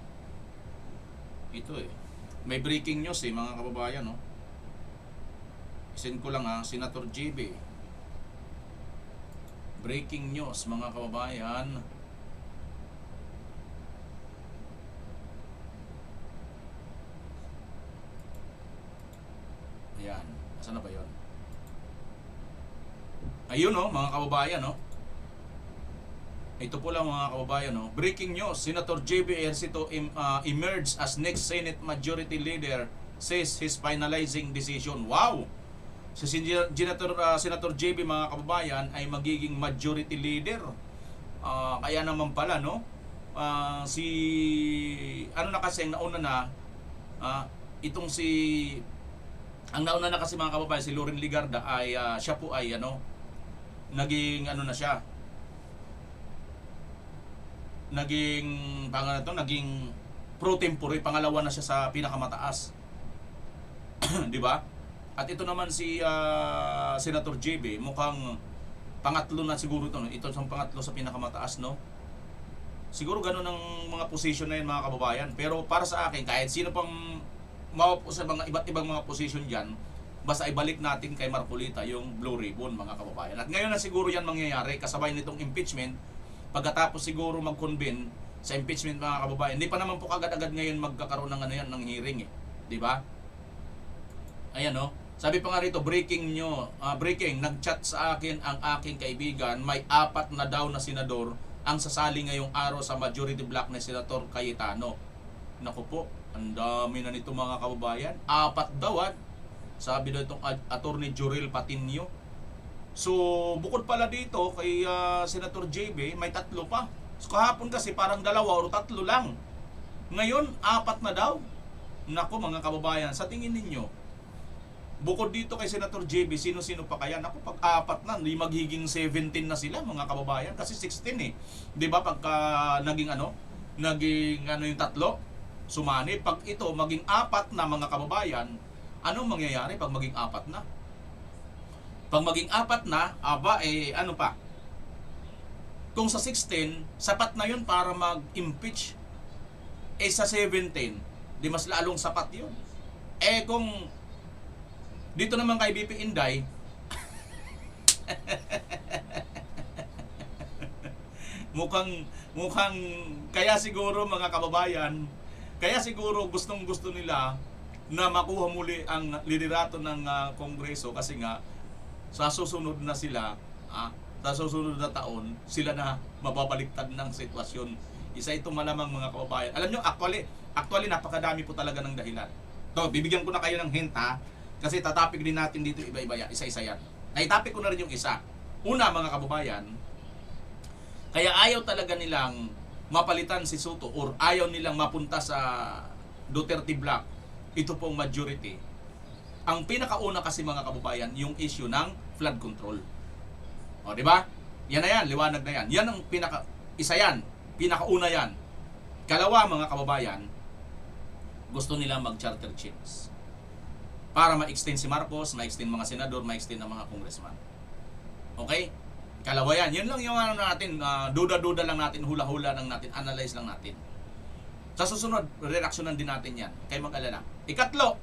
Ito eh. May breaking news eh, mga kababayan, no? Isin ko lang ha, Senator JB. Breaking news, mga kababayan. Ayan. Nasaan na ba yun? Ayun, no, mga kababayan, no? Ito po lang mga kababayan, no? Breaking news, Senator JB Ejercito emerged as next Senate Majority Leader, says he's finalizing decision. Wow! Si Senator JB mga kababayan ay magiging Majority Leader. Kaya naman pala, no? Ano na kasi ang nauna na, itong ang nauna na kasi mga kababayan, si Loren Legarda ay siya po ay naging ano na siya, naging pro tempore, pangalawa na siya sa pinakamataas. Di ba? At ito naman si Senator JB, mukhang pangatlo na siguro ito, no? Ito ang pangatlo sa pinakamataas, no? Siguro ganun ang mga position na yun mga kababayan. Pero para sa akin, kahit sino pang maupo sa mga iba't ibang mga position dyan, basta ibalik natin kay Marcolita yung blue ribbon mga kababayan. At ngayon na siguro yan mangyayari, kasabay nitong impeachment. Pagkatapos siguro mag-convene sa impeachment mga kababayan, hindi pa naman po kagad-agad ngayon magkakaroon ng ano yan, ng hearing eh. Di ba? Ayan, no? Sabi pa nga rito, breaking, nag-chat sa akin ang aking kaibigan, may 4 na daw na senador ang sasali ngayong araw sa majority block na Senator Cayetano. Naku po, ang dami na nito mga kababayan. 4 daw at sabi daw itong Attorney Jorel Patinio. So, bukod pala dito kay Senator JB, may 3 pa. So, kahapon kasi parang 2 o 3 lang. Ngayon, 4 na daw. Naku mga kababayan, sa tingin ninyo, bukod dito kay Senator JB, sino-sino pa kaya? Naku, pag 4 na, di magiging 17 na sila mga kababayan. Kasi 16 eh. Di ba pagka naging yung 3, sumani. Pag ito, maging 4 na mga kababayan, anong mangyayari pag maging 4 na? Pag maging 4 na, ano pa? Kung sa 16, sapat na yun para mag-impeach. Sa 17, di mas lalong sapat yun. Kung dito naman kay BP Inday, mukhang kaya siguro mga kababayan, kaya siguro gustong-gusto nila na makuha muli ang liderato ng Kongreso kasi nga sa susunod na sila, sa susunod na taon, sila na mababaliktad ng sitwasyon. Isa ito malamang mga kababayan. Alam nyo, actually napakadami po talaga ng dahilan. So, bibigyan ko na kayo ng hint ha, kasi tatapik din natin dito iba-iba yan, isa-isa yan. Naitapik ko na rin yung isa. Una mga kababayan, kaya ayaw talaga nilang mapalitan si Soto or ayaw nilang mapunta sa Duterte Block, ito pong majority. Ang pinakauna kasi mga kababayan, yung issue ng flood control. O, di ba? Yan na yan, liwanag na yan. Yan ang isa yan, pinakauna yan. Kalawa mga kababayan, gusto nila mag-charter chiefs. Para ma-extend si Marcos, ma-extend mga senador, ma-extend ang mga congressman. Okay? Kalawa yan. Yun lang yung natin, duda-duda lang natin, hula-hula lang natin, analyze lang natin. Sa susunod, reaksyonan din natin yan. Kayo mag-alala. Ikatlo,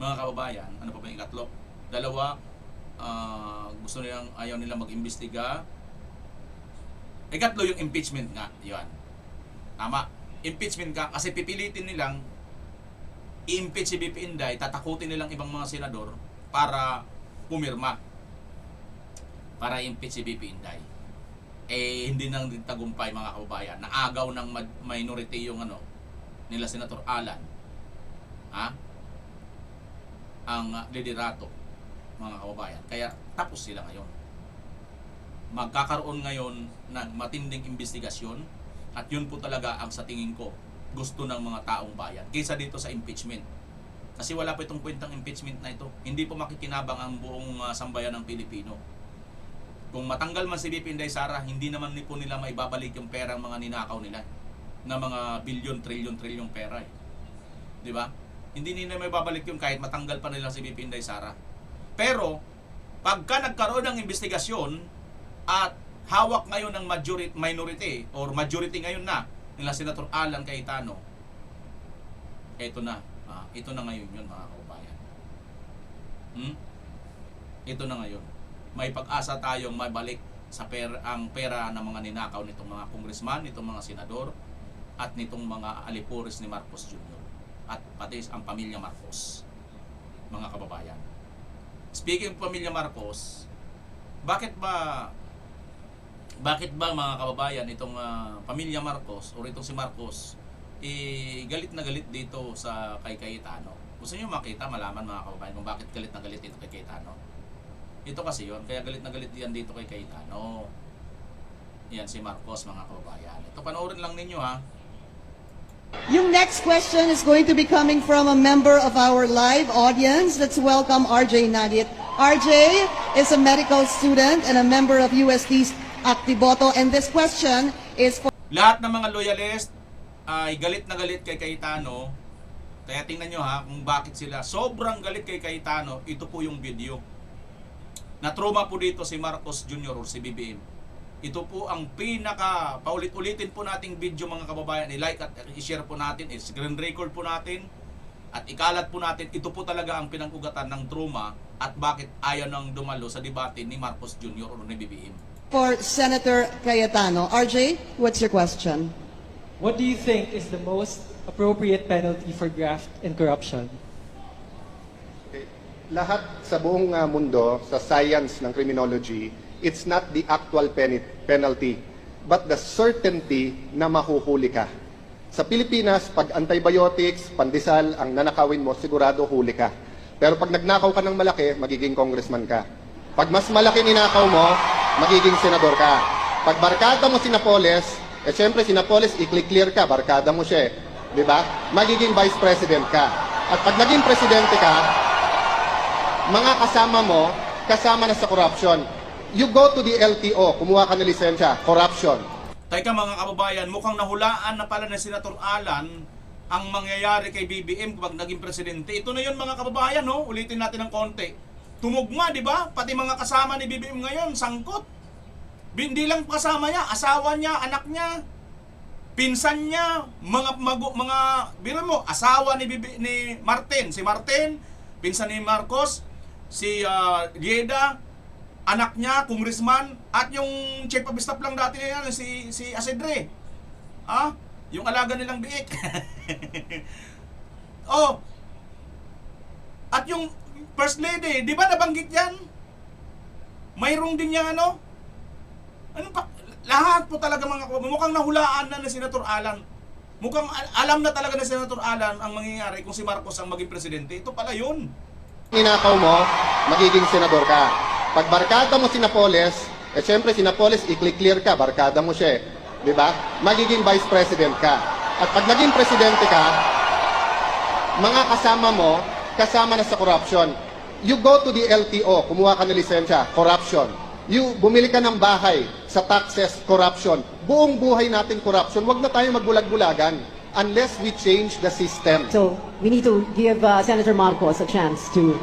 mga kababayan, ano pa ba yung ikatlo? 2, gusto nilang, ayaw nilang mag-imbestiga. Ikatlo yung impeachment nga. Yan. Tama. impeachment ka kasi pipilitin nilang i-impeach si BP Inday, tatakutin nilang ibang mga senador para pumirma para i-impeach si BP Inday. Eh hindi nang tagumpay mga kababayan. Naagaw ng minority yung nila Senator Alan. Ang liderato mga kababayan. Kaya tapos sila ngayon. Magkakaroon ngayon ng matinding investigasyon at yun po talaga ang sa tingin ko gusto ng mga taong bayan kaysa dito sa impeachment. Kasi wala pa itong kwentang impeachment na ito. Hindi po makikinabang ang buong sambayan ng Pilipino. Kung matanggal man si BP Inday Sara, hindi naman po nila maibabalik yung pera mga ninakaw nila na mga bilyon, trilyon pera eh. 'Di ba? Hindi nila maibabalik yung kahit matanggal pa nila si BP Inday Sara. Pero pagka nagkaroon ng investigasyon at hawak ngayon ng minority or majority ngayon na nila Senator Alan Cayetano, ito na. Ito na ngayon yun mga kababayan. Ito na ngayon. May pag-asa tayong mabalik sa ang pera ng mga ninakaw nitong mga congressman, nitong mga senador, at nitong mga alipuris ni Marcos Jr. At pati ang pamilya Marcos, mga kababayan. Speaking of pamilya Marcos, bakit ba mga kababayan itong pamilya Marcos o itong si Marcos galit na galit dito sa kay Cayetano? Gusto niyo makita, malaman mga kababayan kung bakit galit na galit dito kay Cayetano? Ito kasi yon, kaya galit na galit yan dito kay Cayetano. Yan si Marcos mga kababayan. Ito panoorin lang ninyo ha. Yung next question is going to be coming from a member of our live audience. Let's welcome RJ Nadit. RJ is a medical student and a member of UST's Actiboto, and this question is for... Lahat ng mga loyalist ay galit na galit kay Cayetano. Kaya tingnan nyo ha kung bakit sila sobrang galit kay Cayetano. Ito po yung video. Na-trauma po dito si Marcos Jr. or si BBM. Ito po ang pinaka paulit-ulitin po nating video mga kababayan. I-like at i-share po natin, i-screen record po natin at ikalat po natin. Ito po talaga ang pinag-ugatan ng trauma at bakit ayaw nang dumalo sa debate ni Marcos Jr. o ni BBM. For Senator Cayetano. RJ, what's your question? What do you think is the most appropriate penalty for graft and corruption? Lahat sa buong mundo, sa science ng criminology, it's not the actual penalty, but the certainty na mahuhuli ka. Sa Pilipinas, pag antibiotics, pandesal, ang nanakawin mo, sigurado huli ka. Pero pag nagnakaw ka ng malaki, magiging congressman ka. Pag mas malaki ninakaw mo, magiging senador ka. Pag barkada mo si Napoles, syempre si Napoles, i-clear ka, barkada mo siya, di ba? Magiging vice president ka. At pag naging presidente ka, mga kasama mo, kasama na sa corruption. You go to the LTO, kumuha ka ng lisensya, corruption. Teka mga kababayan, mukhang nahulaan na pala ng Senator Alan ang mangyayari kay BBM kapag naging presidente. Ito na yun mga kababayan, no? Ulitin natin ng konti. Tumugma, di ba? Pati mga kasama ni BBM ngayon, sangkot. Hindi lang kasama niya, asawa niya, anak niya, pinsan niya, mga biro mo, asawa ni Martin, si Martin, pinsan ni Marcos, si Lieda, anak niya, congressman, at yung chief of staff lang dati niya, si Asedre. Yung alaga nilang biik. At yung first lady, di ba nabanggit yan? Mayroong din yung lahat po talaga mga kababayan. Mukhang nahulaan na ni Senator Alan. Mukhang alam na talaga ni Senator Alan ang mangyayari kung si Marcos ang maging presidente. Ito pala yun. Ninakaw mo, magiging senador ka. Pag barkada mo si Napoles, syempre si Napoles, i-clear ka, barkada mo siya, di ba? Magiging vice president ka. At pag naging presidente ka, mga kasama mo, kasama na sa corruption. You go to the LTO, kumuha ka ng lisensya, corruption. You bumili ka ng bahay sa taxes, corruption. Buong buhay natin corruption. Huwag na tayo magbulag-bulagan unless we change the system. So, we need to give Senator Marcos a chance to...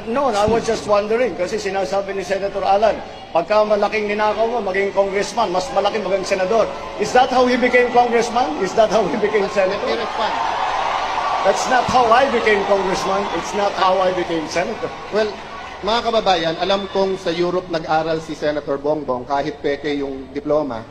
No, I was just wondering kasi sinasabi ni Senator Alan, pagka malaking ninakaw mo, maging congressman, mas malaki maging senador. Is that how he became congressman? Is that how he became senator? That's not how I became congressman. It's not how I became senator. Well, mga kababayan, alam kong sa Europe nag-aral si Senator Bongbong kahit peke yung diploma.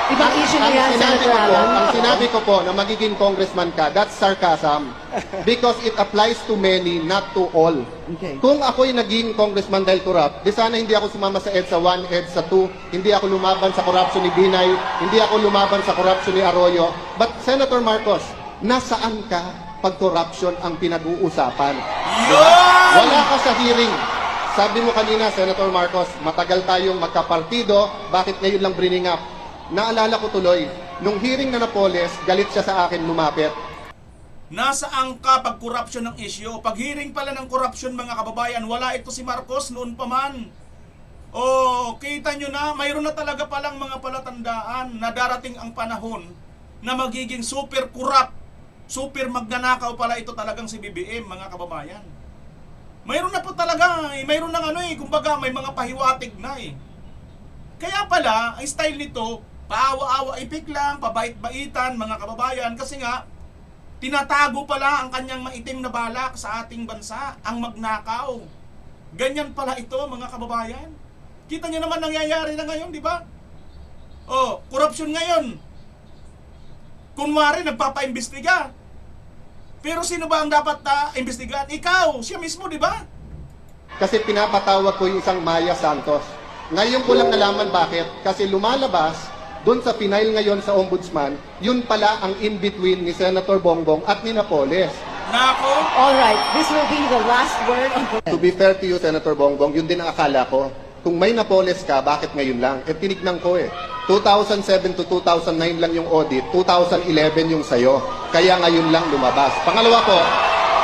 Ibang issue na yan, Senator Alan. Ang sinabi ko po na magiging congressman ka, that's sarcasm. Because it applies to many, not to all. Okay. Kung ako'y naging congressman dahil corrupt, di sana hindi ako sumama sa EDSA 1, EDSA 2, hindi ako lumaban sa corruption ni Binay, hindi ako lumaban sa corruption ni Arroyo. But Senator Marcos, nasaan ka pag corruption ang pinag-uusapan? Wala ka sa hearing. Sabi mo kanina, Senator Marcos, matagal tayong magkapartido, bakit ngayon lang bringing up? Naalala ko tuloy, nung hearing na Napoles, galit siya sa akin lumapit. Nasaan ka pag corruption ng issue? Pag hearing pala ng corruption, mga kababayan, wala ito si Marcos noon pa man. Oh, kita nyo na, mayroon na talaga palang mga palatandaan na darating ang panahon na magiging super corrupt, super magnanakaw pala ito talagang si BBM, mga kababayan. Mayroon na po talaga, mayroon ng kumbaga may mga pahiwatig na eh. Kaya pala, ang style nito, paawa-awa ipik lang, pabait-baitan, mga kababayan, kasi nga, tinatago pala ang kanyang maitim na balak sa ating bansa, ang magnakaw. Ganyan pala ito, mga kababayan. Kita nyo naman nangyayari na ngayon, di ba? Oh, korupsyon ngayon. Kunwari, nagpapaimbestiga. Pero sino ba ang dapat imbestigahan? Ikaw, siya mismo, di ba? Kasi pinapatawag ko yung isang Maya Santos. Ngayon ko lang nalaman bakit. Kasi lumalabas, doon sa final ngayon sa Ombudsman, yun pala ang in-between ni Senator Bongbong at ni Napoles. Nako! Alright, this will be the last word of the... To be fair to you, Senator Bongbong, yun din ang akala ko. Kung may Napoles ka, bakit ngayon lang? Tinignan ko 2007 to 2009 lang yung audit, 2011 yung sayo. Kaya ngayon lang lumabas. Pangalawa po,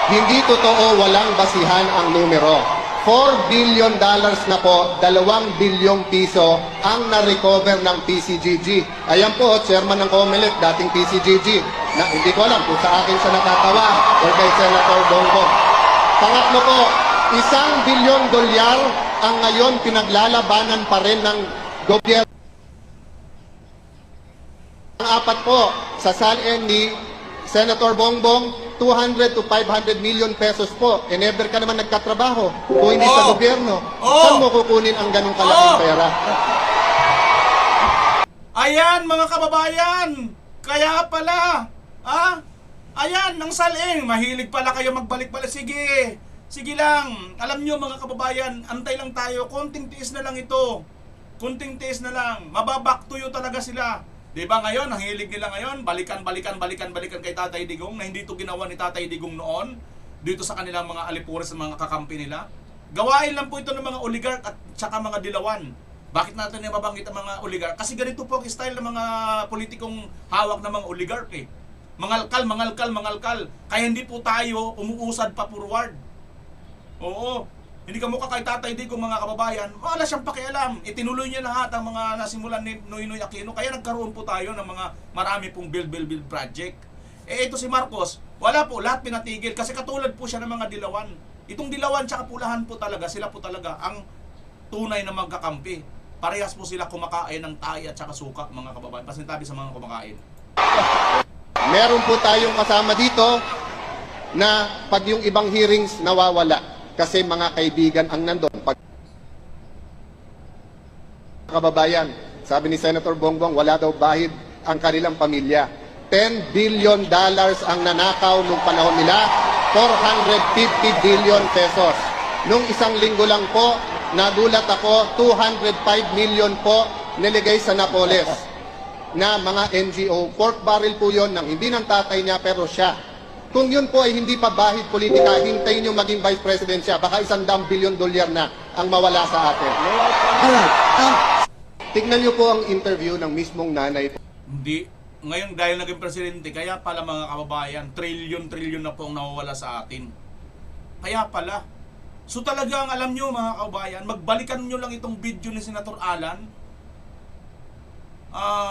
hindi totoo walang basihan ang numero. $4 billion na po, 2 bilyong piso ang na-recover ng PCGG. Ayan po, chairman ng COMELEC, dating PCGG, na hindi ko alam kung sa akin siya natatawa o kay Senator Bongbong. Pangatlo po, $1 billion ang ngayon pinaglalabanan pa rin ng gobyerno. Ang apat po, sa salin ni Senator Bongbong, 200 to 500 million pesos po. E never ka naman nagkatrabaho kung hindi sa gobyerno. Saan mo kukunin ang ganong kalaking pera? Ayan, mga kababayan. Kaya pala. Ayan, ang saling. Mahilig pala kayo magbalik-balik. Sige. Sige lang. Alam nyo, mga kababayan, antay lang tayo. Konting tiis na lang ito. Konting tiis na lang. Mababack to you talaga sila. Diba ngayon, ang hilig nila ngayon, balikan kay Tatay Digong na hindi ito ginawa ni Tatay Digong noon dito sa kanilang mga alipures sa mga kakampi nila. Gawain lang po ito ng mga oligarch at saka mga dilawan. Bakit natin nababanggit ang mga oligarch? Kasi ganito po ang style ng mga politikong hawak ng mga oligarch eh. Mangalkal. Kaya hindi po tayo umuusad pa forward. Oo. Hindi ka mukha kay Tatay Digong, mga kababayan, wala siyang pakialam. Itinuloy niya lahat ang mga nasimulan ni Noynoy Aquino. Kaya nagkaroon po tayo ng mga marami pong build project. Ito si Marcos, wala po, lahat pinatigil. Kasi katulad po siya ng mga dilawan. Itong dilawan tsaka pulahan po talaga, sila po talaga ang tunay na magkakampi. Parehas po sila kumakain ng tayo at saka suka, mga kababayan. Pasintabi sa mga kumakain. Meron po tayong kasama dito na pag yung ibang hearings nawawala. Kasi mga kaibigan ang nandun. Kababayan, sabi ni Senator Bongbong, wala daw bahid ang kanilang pamilya. $10 billion ang nanakaw nung panahon nila, 450 billion pesos. Nung isang linggo lang po, nagulat ako, 205 million po niligay sa Napoles na mga NGO. Pork barrel po yon ng hindi ng tatay niya pero siya. Kung yun po ay hindi pa bahid politika, hintayin nyo maging Vice President siya. Baka $100 billion na ang mawala sa atin. Tignan nyo po ang interview ng mismong nanay. Hindi. Ngayon dahil naging presidente, kaya pala mga kababayan, trillion na po ang nawawala sa atin. Kaya pala. So talagang alam nyo mga kababayan, magbalikan nyo lang itong video ni Senator Alan.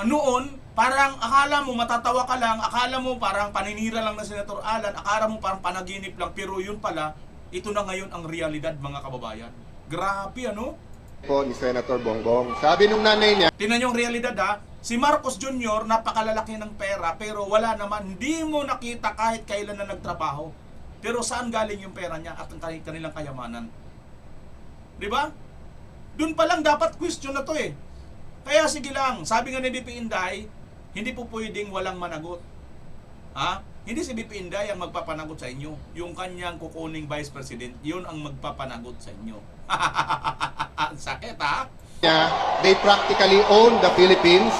Noon, parang akala mo matatawa ka lang, akala mo parang paninira lang na Senator Alan, akala mo parang panaginip lang, pero yun pala, ito na ngayon ang realidad, mga kababayan. Grabe ano? Po ni Senator Bongbong. Sabi nung nanay niya, tingnan yung realidad si Marcos Jr. napakalalaki ng pera pero wala naman, hindi mo nakita kahit kailan na nagtrabaho. Pero saan galing yung pera niya at ang kanilang kayamanan? 'Di ba? Doon pa lang dapat question na to eh. Kaya sige lang, sabi nga ni BP Inday, hindi po pwedeng walang managot. Ha? Hindi si BP Inday ang magpapanagot sa inyo. Yung kanyang kukuning Vice President, yun ang magpapanagot sa inyo. Sakit, ha? Yeah, they practically own the Philippines,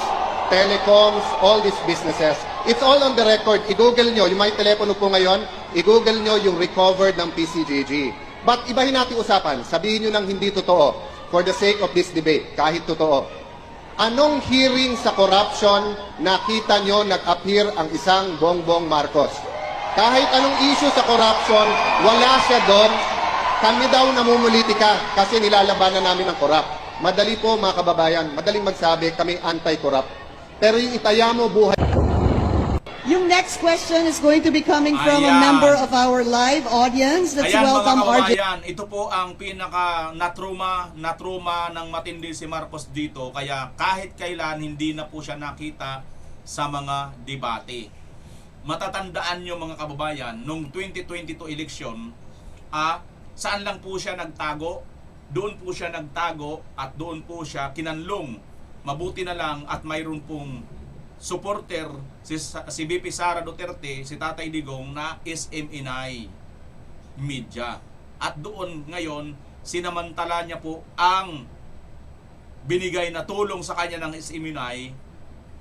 telecoms, all these businesses. It's all on the record. I-google nyo, yung may telepono po ngayon, i-google nyo yung recovered ng PCGG. But ibahin natin usapan, sabihin nyo nang hindi totoo for the sake of this debate, kahit totoo. Anong hearing sa corruption nakita nyo nag-appear ang isang Bongbong Marcos? Kahit anong issue sa corruption, wala siya doon. Kami daw namumulitika kasi nilalabanan namin ang corrupt. Madali po mga kababayan, madaling magsabi kami anti-corrupt. Pero yung itaya mo buhay... Yung next question is going to be coming from a Ayan. member of our live audience. Let's Ayan, welcome mga RJ. kababayan, ito po ang pinaka natruma ng matindi si Marcos dito. Kaya kahit kailan hindi na po siya nakita sa mga debate. Matatandaan nyo mga kababayan, nung 2022 election, saan lang po siya nagtago? Doon po siya nagtago at doon po siya kinanlong. Mabuti na lang at mayroon pong supporter si BP Sara Duterte, si Tatay Digong na SMNI media. At doon ngayon, sinamantala niya po ang binigay na tulong sa kanya ng SMNI.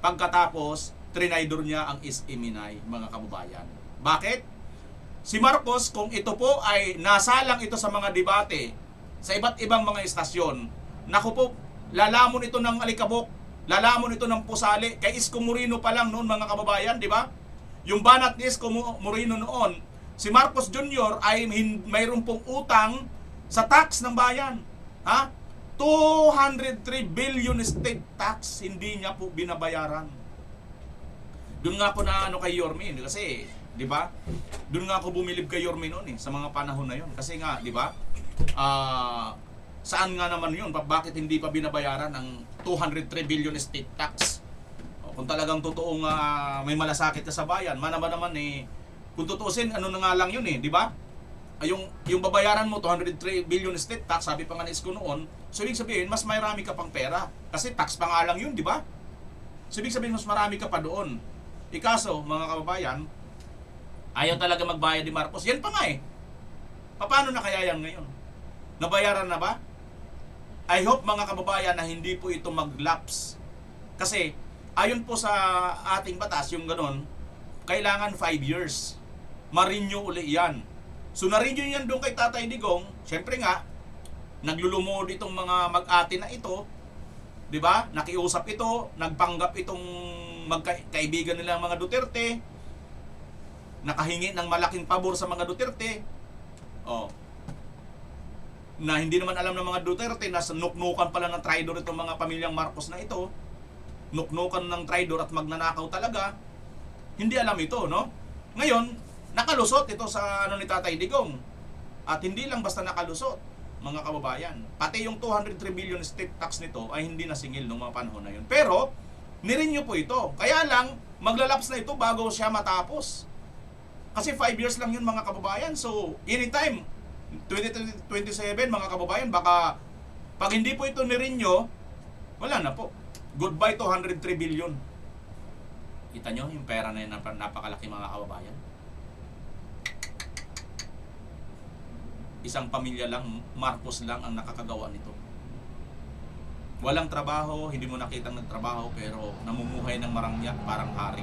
Pagkatapos, trinaydor niya ang SMNI, mga kababayan. Bakit? Si Marcos, kung ito po ay nasalang ito sa mga debate sa iba't ibang mga istasyon, naku po, lalamon ito ng alikabok, lalamon ito ng pusali. Kay Isko Moreno pa lang noon mga kababayan, di ba? Yung banat ni Isko Moreno noon, si Marcos Jr. ay mayroon pong utang sa tax ng bayan. Ha? 203 billion state tax, hindi niya po binabayaran. Doon nga po na kay Yorme, kasi, di ba? Doon nga ako bumilib kay Yorme noon sa mga panahon na yon. Kasi nga, di ba? Saan nga naman yun? Bakit hindi pa binabayaran ang 203 billion state tax? Kung talagang totoong may malasakit ka sa bayan, mana ba naman kung tutusin, ano na nga lang yun di ba? Yung babayaran mo 203 billion state tax, sabi pa nga ni Isko noon, so ibig sabihin mas marami ka pang pera kasi tax pa nga lang yun, di ba? So ibig sabihin mas marami ka pa doon. Ikaso, mga kababayan, ayaw talaga magbayad ni Marcos. Yan pa nga Paano na kaya yan ngayon? Nabayaran na ba? I hope mga kababayan na hindi po ito mag-lapse. Kasi ayon po sa ating batas, yung ganon, kailangan 5 years. Ma-renew uli yan. So na-renew yan doon kay Tatay Digong. Siyempre nga, naglulumod itong mga mag-ate na ito. 'Di ba? Nakiusap ito, nagpanggap itong magkaibigan nila mga Duterte. Nakahingi ng malaking pabor sa mga Duterte. Na hindi naman alam ng mga Duterte na nuknukan pala ng traidor itong mga pamilyang Marcos na ito. Nuknukan ng traidor at magnanakaw talaga. Hindi alam ito, no? Ngayon, nakalusot ito sa ni Tatay Digong. At hindi lang basta nakalusot, mga kababayan. Pati yung 203 billion state tax nito ay hindi nasingil nung mga panahon na yun. Pero, nirenew po ito. Kaya lang, maglalaps na ito bago siya matapos. Kasi 5 years lang yun mga kababayan. So, anytime, 2027 mga kababayan, baka pag hindi po ito nirenew, wala na po. Goodbye 203 billion. Kita nyo yung pera na yun, napakalaki mga kababayan. Isang pamilya lang, Marcos lang ang nakakagawa nito. Walang trabaho, hindi mo nakitang nagtrabaho, pero namumuhay ng marangya, parang hari.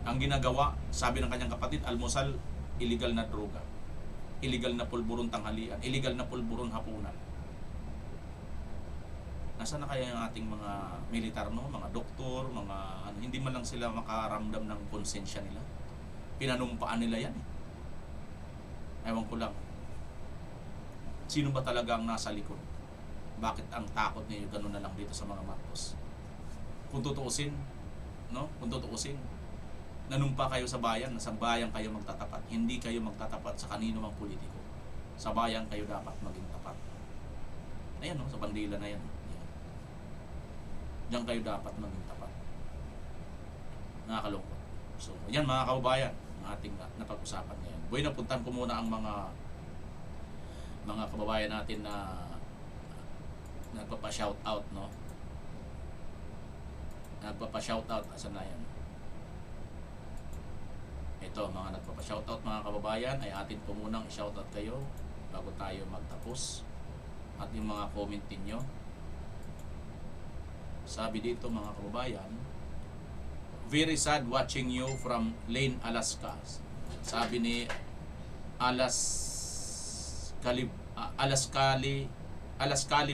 Ang ginagawa, sabi ng kanyang kapatid, almusal, illegal na droga, illegal na pulburon tanghalian, illegal na pulburon hapunan. Nasaan na kaya yung ating mga militar, no? Mga doktor, mga hindi man lang sila makaramdam ng konsensya nila. Pinanumpaan nila yan Ewan ko lang. Sino ba talaga ang nasa likod? Bakit ang takot niyo gano'n na lang dito sa mga Marcos? Kung tutuusin, no? Kung tutuusin, nanumpa kayo sa bayan, sa bayan kayo magtatapat. Hindi kayo magtatapat sa kanino mang politiko. Sa bayan kayo dapat maging tapat. Ayan, no? Sa bandila na yan. Diyan kayo dapat maging tapat. Nakakalungkot. So, yan mga kababayan, ang ating napag-usapan ngayon. Buhay na puntan ko muna ang mga kababayan natin na nagpapa-shoutout, no? Nagpapa-shoutout, asan na yan? Ito, mga nagpapa-shoutout mga kababayan, ay atin po munang i-shoutout kayo bago tayo magtapos. At yung mga comment niyo. Sabi dito mga kababayan, very sad watching you from Lane, Alaska. Sabi ni Alaskali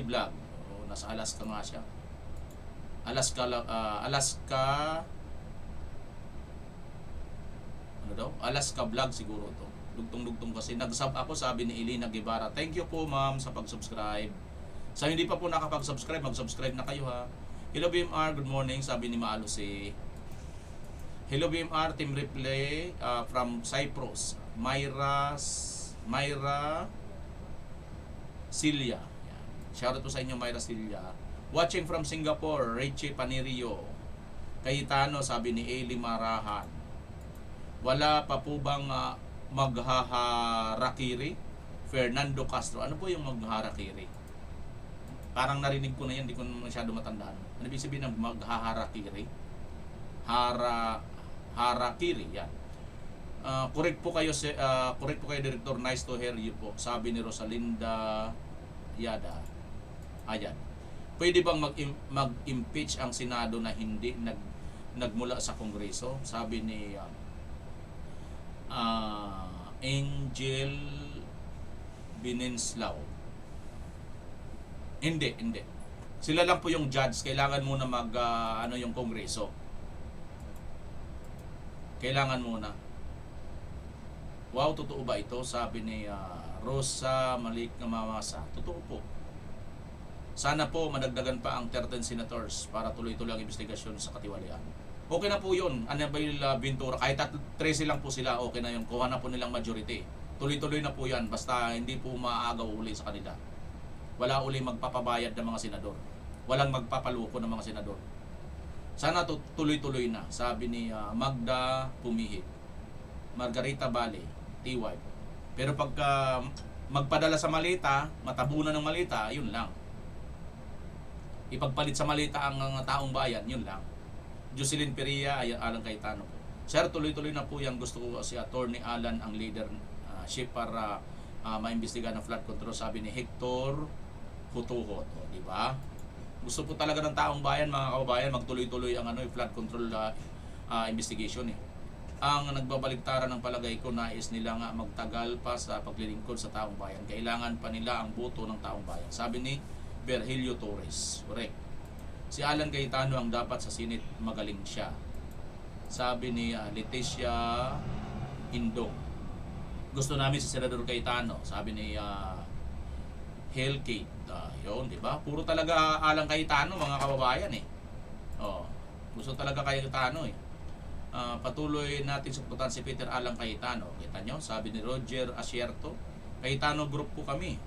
Vlog. O, nasa Alaska nga siya. Alaska ano daw? Alaska Vlog siguro to. Dugtong-dugtong kasi. Nag-sub ako, sabi ni Elena Guevara. Thank you po ma'am sa pag-subscribe. Sa hindi pa po nakapag-subscribe, mag-subscribe na kayo ha. Hello BMR, good morning, sabi ni Maalo si Hello BMR, Team Replay from Cyprus. Myra Silya. Shoutout po sa inyo Myra Silya. Watching from Singapore, Richie Panirio. Cayetano, sabi ni Eli Marahan. Wala pa po bang maghaharakiri? Fernando Castro. Ano po yung maghaharakiri? Parang narinig ko na yan, hindi ko masyado matandaan. Ano ibig sabihin ng maghaharakiri? Harakiri, yan. Correct po kayo, Director. Nice to hear you po. Sabi ni Rosalinda Yada. Ayan. Pwede bang mag-impeach ang Senado na hindi nagmula sa Kongreso? Sabi ni Angel Bininslao. Hindi. Sila lang po yung judge. Kailangan muna yung Kongreso. Kailangan muna. Wow, totoo ba ito? Sabi ni Rosa Malik Mamasa. Totoo po. Sana po madagdagan pa ang 13 senators para tuloy-tuloy ang investigasyon sa katiwalian. Okay na po yun. Annabel Ventura, kahit 13 lang po sila, okay na yun. Kuha na po nilang majority. Tuloy-tuloy na po yan. Basta hindi po maaagaw uli sa kanila. Wala uli magpapabayad ng mga senador. Walang magpapaluko ng mga senador. Sana tuloy-tuloy na. Sabi ni Magda Pumihit. Margarita Bale, TY. Pero pagka magpadala sa malita, matabunan ng malita, yun lang. Ipagpalit sa malita ang taong bayan, yun lang. Jocelyn Peria, Alan Cayetano po. Sir, tuloy-tuloy na po yan. Gusto ko si Attorney Alan ang leader para maimbestigahan ng flood control. Sabi ni Hector Hutuhot, di ba? Gusto po talaga ng taong bayan, mga kababayan, magtuloy-tuloy ang flood control investigation eh. Ang nagbabaligtaran ng palagay ko, nais nila nga magtagal pa sa paglilingkod sa taong bayan. Kailangan pa nila ang boto ng taong bayan. Sabi ni Virgilio Torres. Correct. Si Alan Cayetano ang dapat sa Senate, magaling siya. Sabi ni Leticia Indong. Gusto namin si Senador Cayetano. Sabi ni Hellgate. Yun, di ba? Puro talaga Alan Cayetano, mga kababayan eh. Gusto talaga Cayetano eh. Patuloy natin suportahan si Peter Alan Cayetano. Kita nyo, sabi ni Roger Asierto, Cayetano group po kami.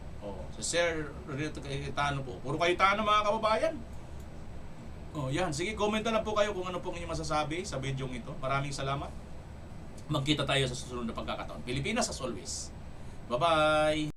Si Sir Renato Cayetano po. Puro Cayetano, mga kababayan. Yan. Sige, comment na lang po kayo kung ano pong inyong masasabi sa video ito. Maraming salamat. Magkita tayo sa susunod na pagkakataon. Pilipinas as always. Bye-bye!